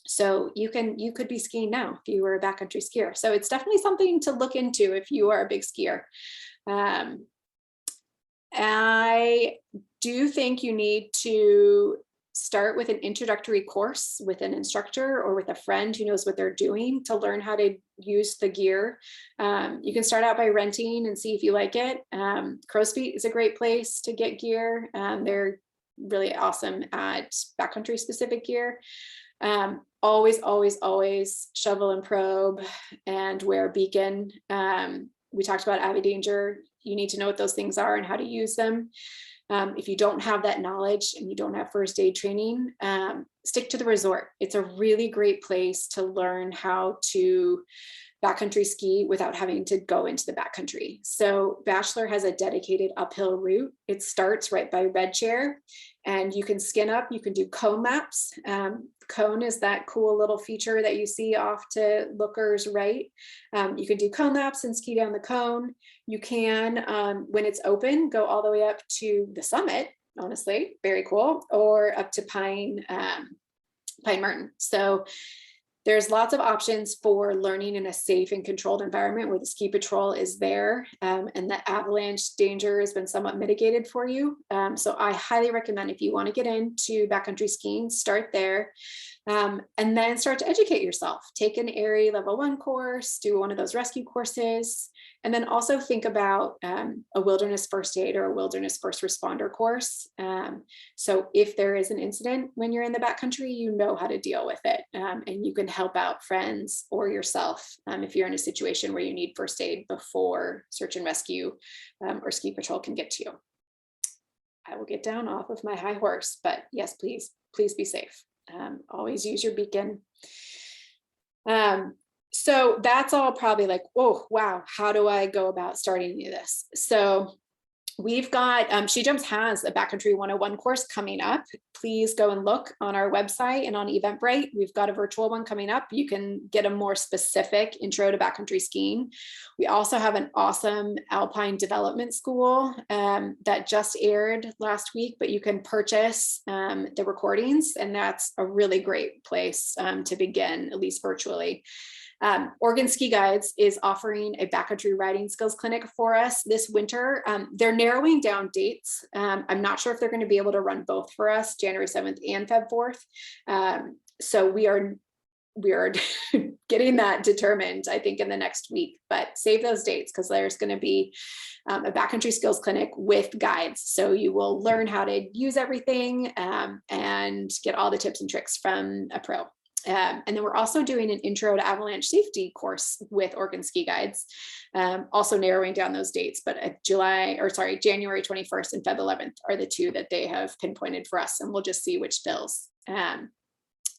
so you could be skiing now if you were a backcountry skier. So it's definitely something to look into if you are a big skier. I do think you need to start with an introductory course with an instructor or with a friend who knows what they're doing to learn how to use the gear. You can start out by renting and see if you like it. Crow's Feet is a great place to get gear. They're really awesome at backcountry specific gear. Always, always, always shovel and probe and wear a beacon. We talked about Avi Danger. You need to know what those things are and how to use them. If you don't have that knowledge and you don't have first aid training, stick to the resort. It's a really great place to learn how to backcountry ski without having to go into the backcountry. So Bachelor has a dedicated uphill route. It starts right by Red Chair, and you can skin up, you can do cone maps. Cone is that cool little feature that you see off to Looker's right. You can do cone maps and ski down the cone. You can, when it's open, go all the way up to the summit, honestly, very cool, or up to Pine Martin. So there's lots of options for learning in a safe and controlled environment where the ski patrol is there, and the avalanche danger has been somewhat mitigated for you. So I highly recommend, if you want to get into backcountry skiing, start there, and then start to educate yourself. Take an ARI level 1 course, do one of those rescue courses, and then also think about a wilderness first aid or a wilderness first responder course. So if there is an incident when you're in the backcountry, you know how to deal with it, and you can help out friends or yourself if you're in a situation where you need first aid before search and rescue or ski patrol can get to you. I will get down off of my high horse, but yes, please be safe. Always use your beacon. So that's all probably like, oh, wow, how do I go about starting this? So we've got, SheJumps has a Backcountry 101 course coming up. Please go and look on our website and on Eventbrite. We've got a virtual one coming up. You can get a more specific intro to backcountry skiing. We also have an awesome Alpine development school that just aired last week, but you can purchase the recordings, and that's a really great place to begin, at least virtually. Oregon Ski Guides is offering a backcountry riding skills clinic for us this winter. They're narrowing down dates. I'm not sure if they're going to be able to run both for us, January 7th and Feb 4th. So we are getting that determined, I think, in the next week, but save those dates because there's going to be a backcountry skills clinic with guides. So you will learn how to use everything and get all the tips and tricks from a pro. And then we're also doing an intro to avalanche safety course with Oregon Ski Guides, also narrowing down those dates, but January 21st and Feb 11th are the two that they have pinpointed for us, and we'll just see which fills.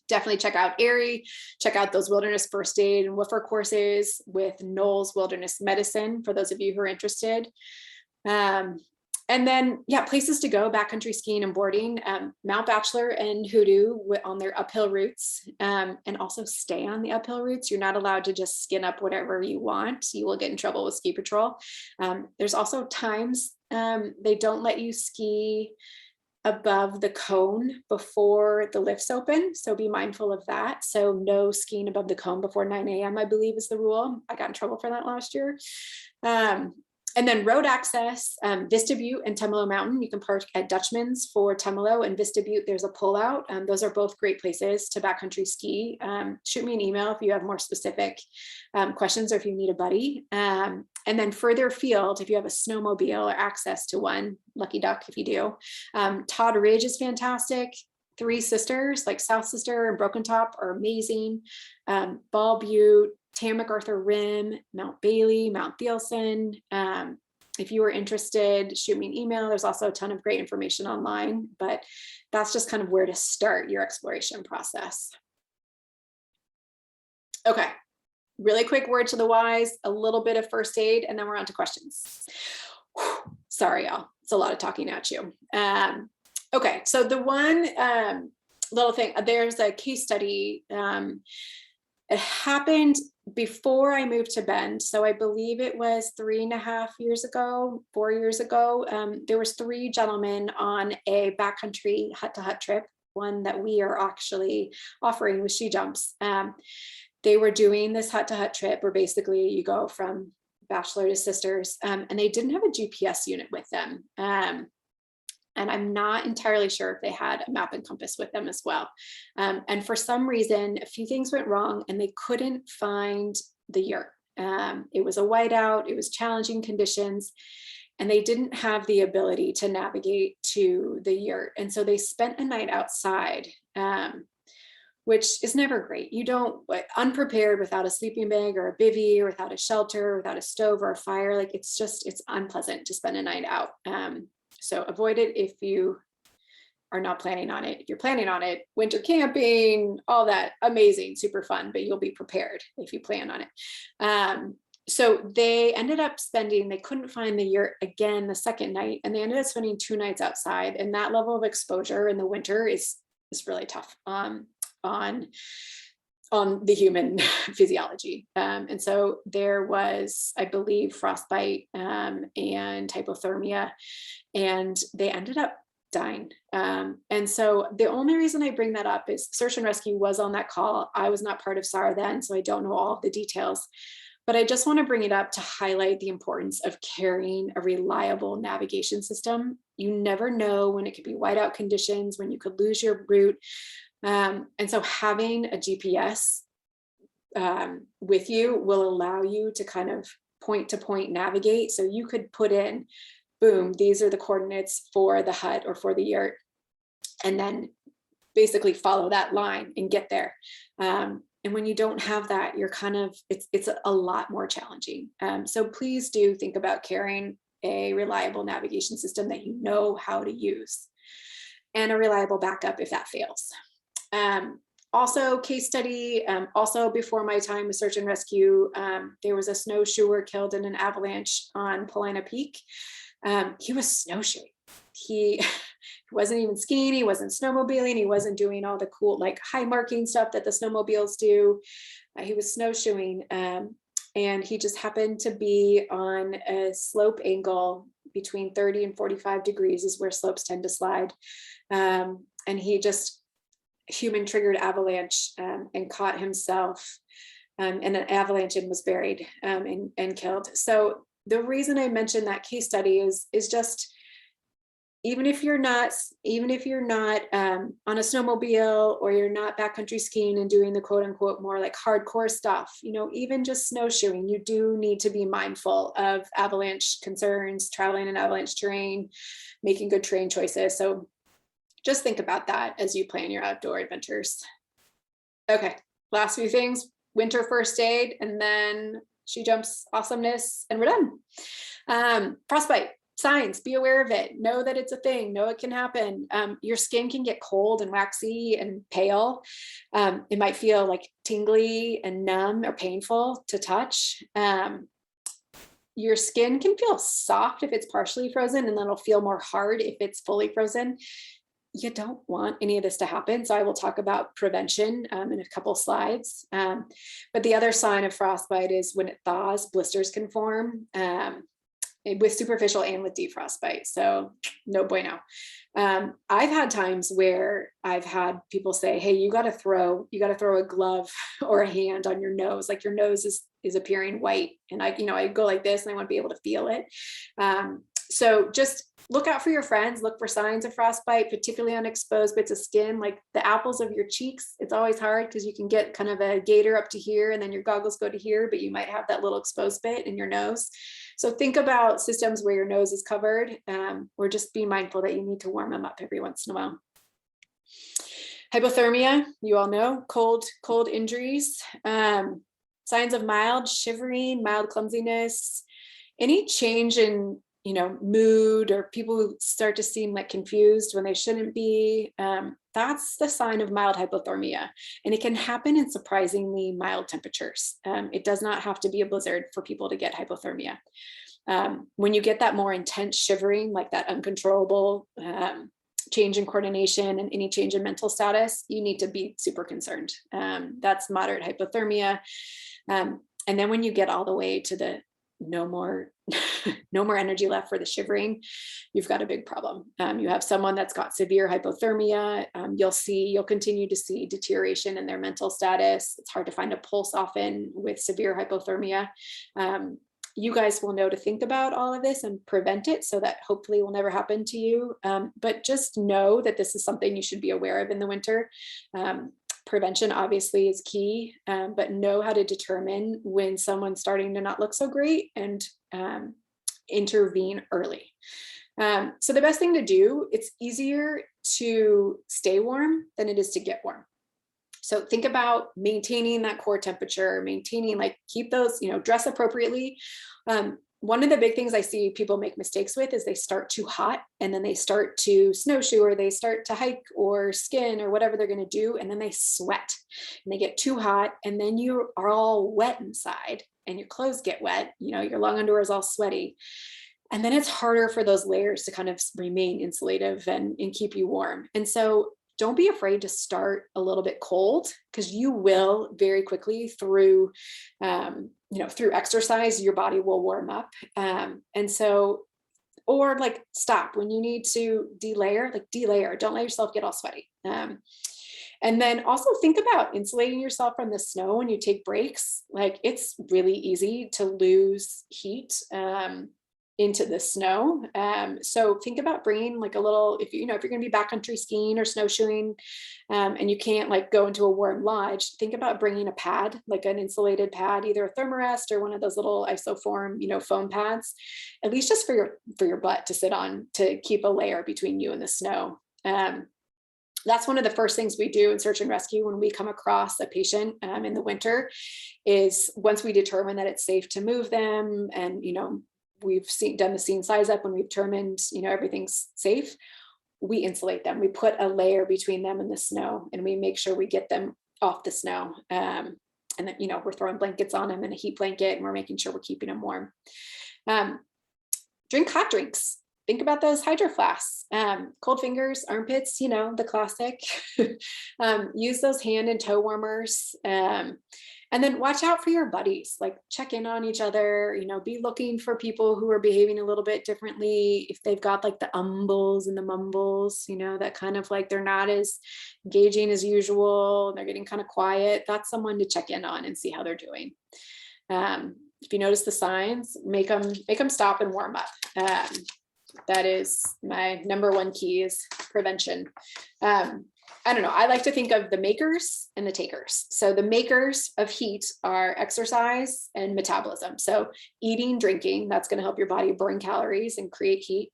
Definitely check out Erie, check out those wilderness first aid and woofer courses with Knowles Wilderness Medicine for those of you who are interested. And then, yeah, places to go, backcountry skiing and boarding, Mount Bachelor and Hoodoo on their uphill routes, and also stay on the uphill routes. You're not allowed to just skin up whatever you want. You will get in trouble with ski patrol. There's also times they don't let you ski above the cone before the lifts open. So be mindful of that. So no skiing above the cone before 9 a.m., I believe is the rule. I got in trouble for that last year. And then road access, Vista Butte and Tumelo Mountain. You can park at Dutchman's for Tumelo, and Vista Butte, there's a pullout. Those are both great places to backcountry ski. Shoot me an email if you have more specific questions or if you need a buddy. And then further afield, if you have a snowmobile or access to one, lucky duck if you do. Todd Ridge is fantastic. Three Sisters, like South Sister and Broken Top, are amazing. Ball Butte, Tam MacArthur Rim, Mount Bailey, Mount Thielsen. If you are interested, shoot me an email. There's also a ton of great information online, but that's just kind of where to start your exploration process. Okay, really quick word to the wise, a little bit of first aid, and then we're on to questions. Whew, sorry, y'all. It's a lot of talking at you. Okay, so the one little thing, there's a case study. It happened before I moved to Bend. So I believe it was 3.5 years ago, 4 years ago. There was 3 gentlemen on a backcountry hut-to-hut trip, one that we are actually offering with SheJumps. They were doing this hut-to-hut trip where basically you go from Bachelor to Sisters, and they didn't have a GPS unit with them. And I'm not entirely sure if they had a map and compass with them as well. And for some reason, a few things went wrong and they couldn't find the yurt. It was a whiteout, it was challenging conditions, and they didn't have the ability to navigate to the yurt. And so they spent a night outside, which is never great. You don't, unprepared without a sleeping bag or a bivvy or without a shelter, without a stove or a fire, like it's unpleasant to spend a night out. So avoid it if you are not planning on it. If you're planning on it, winter camping, all that, amazing, super fun, but you'll be prepared if you plan on it. So they ended up they couldn't find the yurt again the second night, and they ended up spending 2 nights outside. And that level of exposure in the winter is really tough on the human physiology. And so there was, I believe, frostbite and hypothermia, and they ended up dying. And so the only reason I bring that up is search and rescue was on that call. I was not part of SAR then, so I don't know all of the details, but I just want to bring it up to highlight the importance of carrying a reliable navigation system. You never know when it could be whiteout conditions, when you could lose your route. And so having a GPS with you will allow you to kind of point to point navigate. So you could put in, boom, these are the coordinates for the hut or for the yurt, and then basically follow that line and get there. And when you don't have that, you're kind of, it's a lot more challenging. So please do think about carrying a reliable navigation system that you know how to use, and a reliable backup if that fails. Also, case study, also before my time with search and rescue, there was a snowshoer killed in an avalanche on Paulina Peak. He was snowshoeing. He wasn't even skiing, he wasn't snowmobiling, he wasn't doing all the cool like high marking stuff that the snowmobiles do. He was snowshoeing, and he just happened to be on a slope angle between 30 and 45 degrees is where slopes tend to slide. And he just human triggered avalanche and caught himself and an avalanche and was buried and killed. So the reason I mentioned that case study is just, even if you're not on a snowmobile, or you're not backcountry skiing and doing the quote unquote more like hardcore stuff, you know, even just snowshoeing, you do need to be mindful of avalanche concerns, traveling in avalanche terrain, making good terrain choices. So just think about that as you plan your outdoor adventures. Okay, last few things, winter first aid, and then SheJumps awesomeness, and we're done. Frostbite. Signs, be aware of it, know that it's a thing, know it can happen. Your skin can get cold and waxy and pale. It might feel like tingly and numb or painful to touch. Your skin can feel soft if it's partially frozen, and then it'll feel more hard if it's fully frozen. You don't want any of this to happen. So I will talk about prevention in a couple slides. But the other sign of frostbite is when it thaws, blisters can form. With superficial and with deep frostbite. So no bueno. I've had times where I've had people say, hey, you got to throw a glove or a hand on your nose. Like your nose is appearing white. And I go like this and I want to be able to feel it. So just look out for your friends, look for signs of frostbite, particularly on exposed bits of skin, like the apples of your cheeks. It's always hard because you can get kind of a gator up to here and then your goggles go to here, but you might have that little exposed bit in your nose. So think about systems where your nose is covered, or just be mindful that you need to warm them up every once in a while. Hypothermia, you all know, cold injuries, signs of mild shivering, mild clumsiness, any change in mood, or people who start to seem like confused when they shouldn't be, that's the sign of mild hypothermia. And it can happen in surprisingly mild temperatures. It does not have to be a blizzard for people to get hypothermia. When you get that more intense shivering, like that uncontrollable change in coordination and any change in mental status, you need to be super concerned. That's moderate hypothermia. And then when you get all the way to the no more energy left for the shivering, you've got a big problem. You have someone that's got severe hypothermia. You'll continue to see deterioration in their mental status. It's hard to find a pulse often with severe hypothermia. You guys will know to think about all of this and prevent it, so that hopefully will never happen to you. But just know that this is something you should be aware of in the winter. Prevention obviously is key, but know how to determine when someone's starting to not look so great and intervene early. So the best thing to do, it's easier to stay warm than it is to get warm. So think about maintaining that core temperature, keep those, dress appropriately. One of the big things I see people make mistakes with is they start too hot and then they start to snowshoe, or they start to hike or skin or whatever they're going to do. And then they sweat and they get too hot, and then you are all wet inside and your clothes get wet. Your long underwear is all sweaty. And then it's harder for those layers to kind of remain insulative and keep you warm. And so don't be afraid to start a little bit cold, because you will very quickly through exercise, your body will warm up. And so, or stop when you need to delayer, don't let yourself get all sweaty. And then also think about insulating yourself from the snow when you take breaks. It's really easy to lose heat into the snow. So think about bringing a little, if you're going to be backcountry skiing or snowshoeing, and you can't go into a warm lodge, think about bringing a pad, an insulated pad, either a Thermarest or one of those little isoform, foam pads, at least just for your butt to sit on, to keep a layer between you and the snow. That's one of the first things we do in search and rescue when we come across a patient in the winter, is once we determine that it's safe to move them, and we've done the scene size up, when we've determined everything's safe, we insulate them. We put a layer between them and the snow, and we make sure we get them off the snow. And then we're throwing blankets on them and a heat blanket, and we're making sure we're keeping them warm. drink hot drinks. Think about those hydro flasks, cold fingers, armpits, you know, the classic. Use those hand and toe warmers. And then watch out for your buddies, like check in on each other, you know, be looking for people who are behaving a little bit differently. If they've got like the umbles and the mumbles, you know, that kind of like they're not as engaging as usual, they're getting kind of quiet, that's someone to check in on and see how they're doing. If you notice the signs, make them stop and warm up. That is my number one key is prevention. I don't know, I like to think of the makers and the takers. So the makers of heat are exercise and metabolism. So eating, drinking, that's going to help your body burn calories and create heat,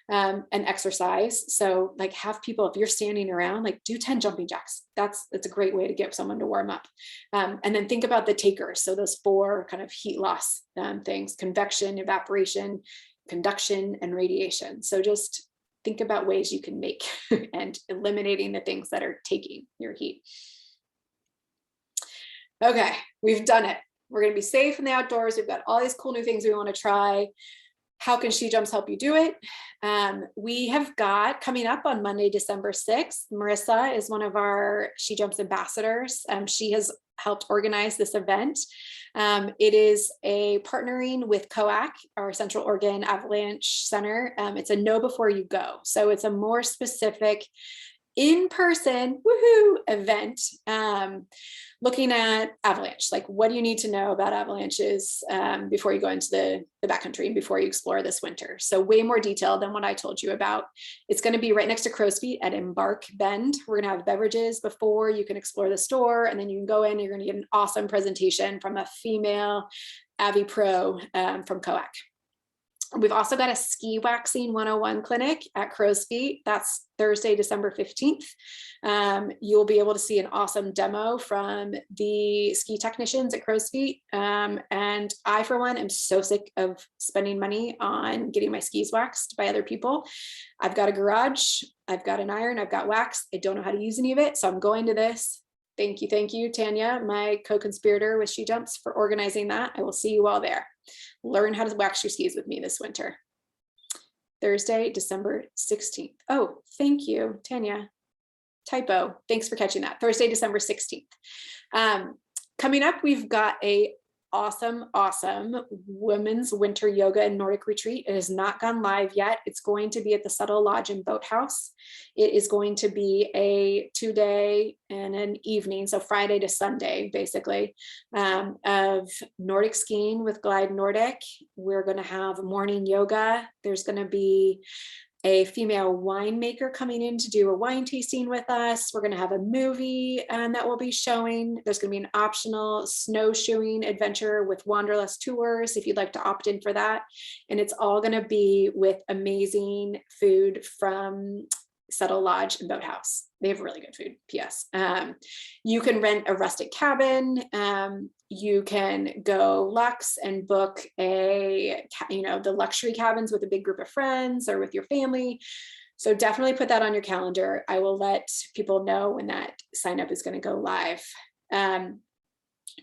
and exercise. So like have people, if you're standing around, like do 10 jumping jacks. That's a great way to get someone to warm up. And then think about the takers. So those 4 kind of heat loss things: convection, evaporation, conduction, and radiation. So just think about ways you can make and eliminating the things that are taking your heat. Okay, we've done it. We're going to be safe in the outdoors. We've got all these cool new things we want to try. How can SheJumps help you do it? We have got coming up on Monday, December 6th, Marissa is one of our SheJumps ambassadors. She has helped organize this event. It is a partnering with COAC, our Central Oregon Avalanche Center. It's a know before you go. So it's a more specific in-person woohoo event, looking at Avalanche. Like, what do you need to know about avalanches before you go into the backcountry and before you explore this winter? So way more detail than what I told you about. It's going to be right next to Crow's Feet at Embark Bend. We're going to have beverages before you can explore the store, and then you can go in and you're going to get an awesome presentation from a female Avi Pro from COAC. We've also got a ski waxing 101 clinic at Crow's Feet. That's Thursday, December 15th. You'll be able to see an awesome demo from the ski technicians at Crow's Feet. And I, for one, am so sick of spending money on getting my skis waxed by other people. I've got a garage, I've got an iron, I've got wax. I don't know how to use any of it. So I'm going to this. Thank you, Tanya, my co-conspirator with SheJumps, for organizing that. I will see you all there. Learn how to wax your skis with me this winter. Thursday, December 16th. Oh, thank you, Tanya. Typo. Thanks for catching that. Thursday, December 16th. Coming up, we've got a awesome women's winter yoga and Nordic retreat. It has not gone live yet. It's going to be at the Settle Lodge and Boathouse. It is going to be a 2-day and an evening, so Friday to Sunday, basically, of Nordic skiing with Glide Nordic. We're going to have morning yoga. There's going to be a female winemaker coming in to do a wine tasting with us. We're going to have a movie that we'll be showing. There's going to be an optional snowshoeing adventure with Wanderlust Tours if you'd like to opt in for that. And it's all going to be with amazing food from Settle Lodge and Boathouse. They have really good food, P.S. You can rent a rustic cabin. You can go luxe and book the luxury cabins with a big group of friends or with your family. So definitely put that on your calendar. I will let people know when that sign up is going to go live.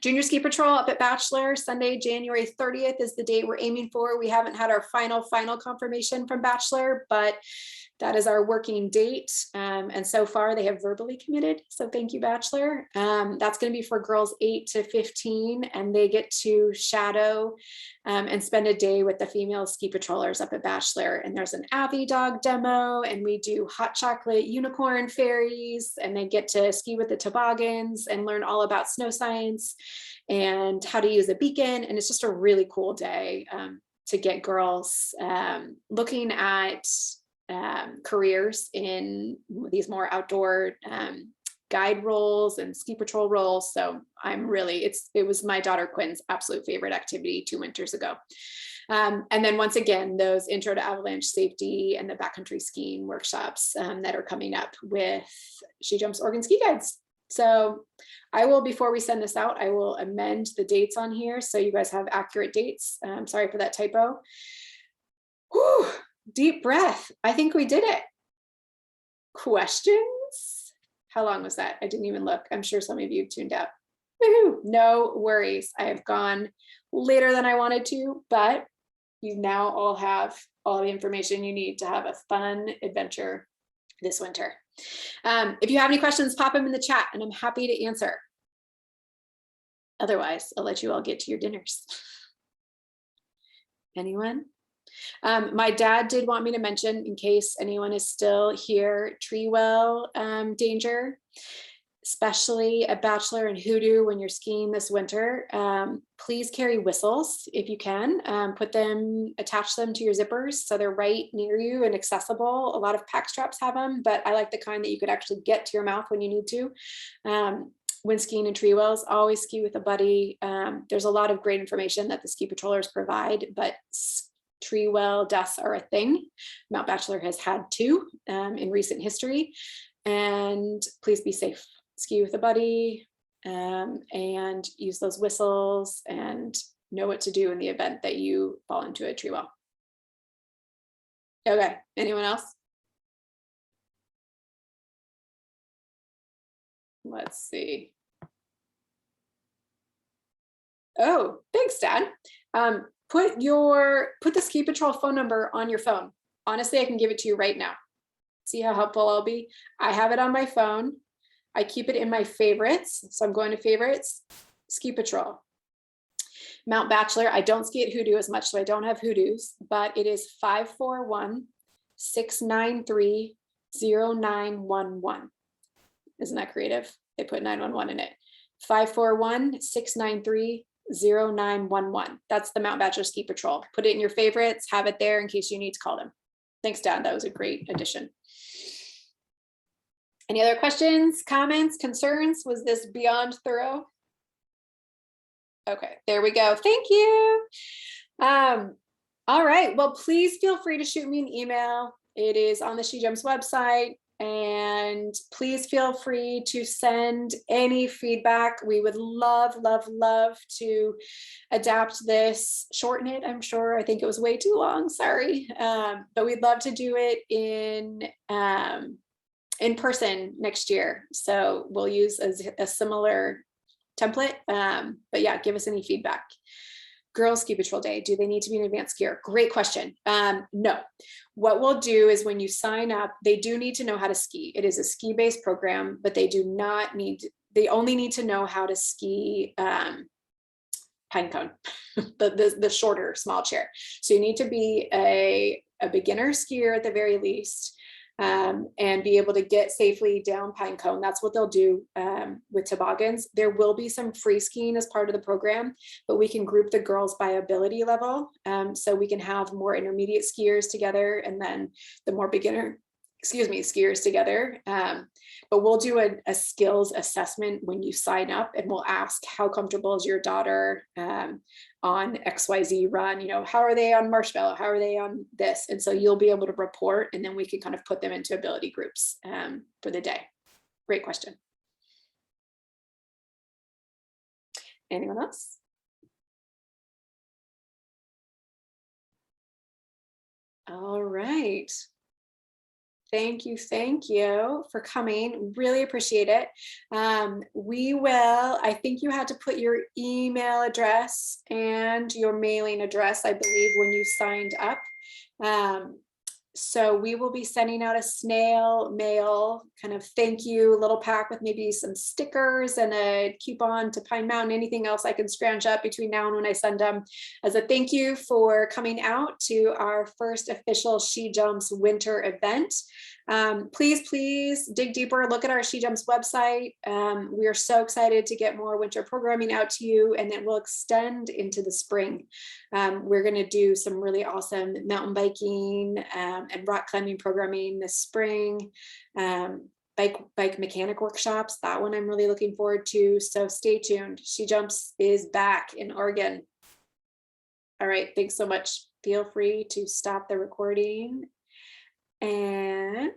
Junior Ski Patrol up at Bachelor, Sunday, January 30th is the date we're aiming for. We haven't had our final confirmation from Bachelor, but that is our working date. And so far they have verbally committed. So thank you, Bachelor. That's going to be for girls 8 to 15, and they get to shadow and spend a day with the female ski patrollers up at Bachelor. And there's an Avi dog demo, and we do hot chocolate unicorn fairies, and they get to ski with the toboggans and learn all about snow science and how to use a beacon. And it's just a really cool day to get girls looking at careers in these more outdoor guide roles and ski patrol roles. So it was my daughter Quinn's absolute favorite activity 2 winters ago. And then once again, those intro to avalanche safety and the backcountry skiing workshops that are coming up with SheJumps Oregon Ski Guides. So I will, before we send this out, I will amend the dates on here so you guys have accurate dates. Sorry for that typo. Whew. Deep breath. I think we did it. Questions? How long was that? I didn't even look. I'm sure some of you tuned out. Woohoo! No worries. I have gone later than I wanted to, but you now all have all the information you need to have a fun adventure this winter. If you have any questions, pop them in the chat and I'm happy to answer. Otherwise, I'll let you all get to your dinners. Anyone? My dad did want me to mention, in case anyone is still here, tree well danger, especially at Bachelor and Hoodoo when you're skiing this winter. Please carry whistles if you can. Attach them to your zippers so they're right near you and accessible. A lot of pack straps have them, but I like the kind that you could actually get to your mouth when you need to. When skiing in tree wells, always ski with a buddy. There's a lot of great information that the ski patrollers provide, but tree well deaths are a thing. Mount Bachelor has had 2 in recent history, and please be safe. Ski with a buddy and use those whistles and know what to do in the event that you fall into a tree well. Okay, anyone else? Let's see. Oh, thanks, Dad. Put the ski patrol phone number on your phone. Honestly, I can give it to you right now. See how helpful I'll be? I have it on my phone. I keep it in my favorites. So I'm going to favorites, ski patrol. Mount Bachelor, I don't ski at Hoodoo as much, so I don't have Hoodoos, but it is 541-693-0911. Isn't that creative? They put 911 in it. 541-693-0911. That's the Mount Bachelor Ski Patrol. Put it in your favorites, have it there in case you need to call them. Thanks, Dad. That was a great addition. Any other questions, comments, concerns? Was this beyond thorough? Okay, there we go. Thank you. All right. Well, please feel free to shoot me an email. It is on the SheJumps website. And please feel free to send any feedback. We would love, love, love to adapt this, shorten it, I'm sure. I think it was way too long, sorry. But we'd love to do it in person next year. So we'll use a similar template. But yeah, give us any feedback. Girls Ski Patrol Day, do they need to be an advanced skier? Great question. No. What we'll do is when you sign up, they do need to know how to ski. It is a ski-based program, but they only need to know how to ski pine cone, the shorter small chair. So you need to be a beginner skier at the very least, and be able to get safely down pine cone. That's what they'll do with toboggans. There will be some free skiing as part of the program, but we can group the girls by ability level. So we can have more intermediate skiers together and then the more beginner, skiers together. But we'll do a skills assessment when you sign up, and we'll ask, how comfortable is your daughter on XYZ run? You know, how are they on marshmallow? How are they on this? And so you'll be able to report, and then we can kind of put them into ability groups for the day. Great question. Anyone else? All right. Thank you for coming. Really appreciate it. I think you had to put your email address and your mailing address, I believe, when you signed up. So we will be sending out a snail mail kind of thank you little pack with maybe some stickers and a coupon to Pine Mountain, anything else I can scrounge up between now and when I send them, as a thank you for coming out to our first official SheJumps winter event. Please dig deeper, look at our SheJumps website. We are so excited to get more winter programming out to you, and it will extend into the spring. We're going to do some really awesome mountain biking and rock climbing programming this spring. Bike mechanic workshops, that one I'm really looking forward to. So stay tuned. SheJumps is back in Oregon. All right, thanks so much. Feel free to stop the recording. And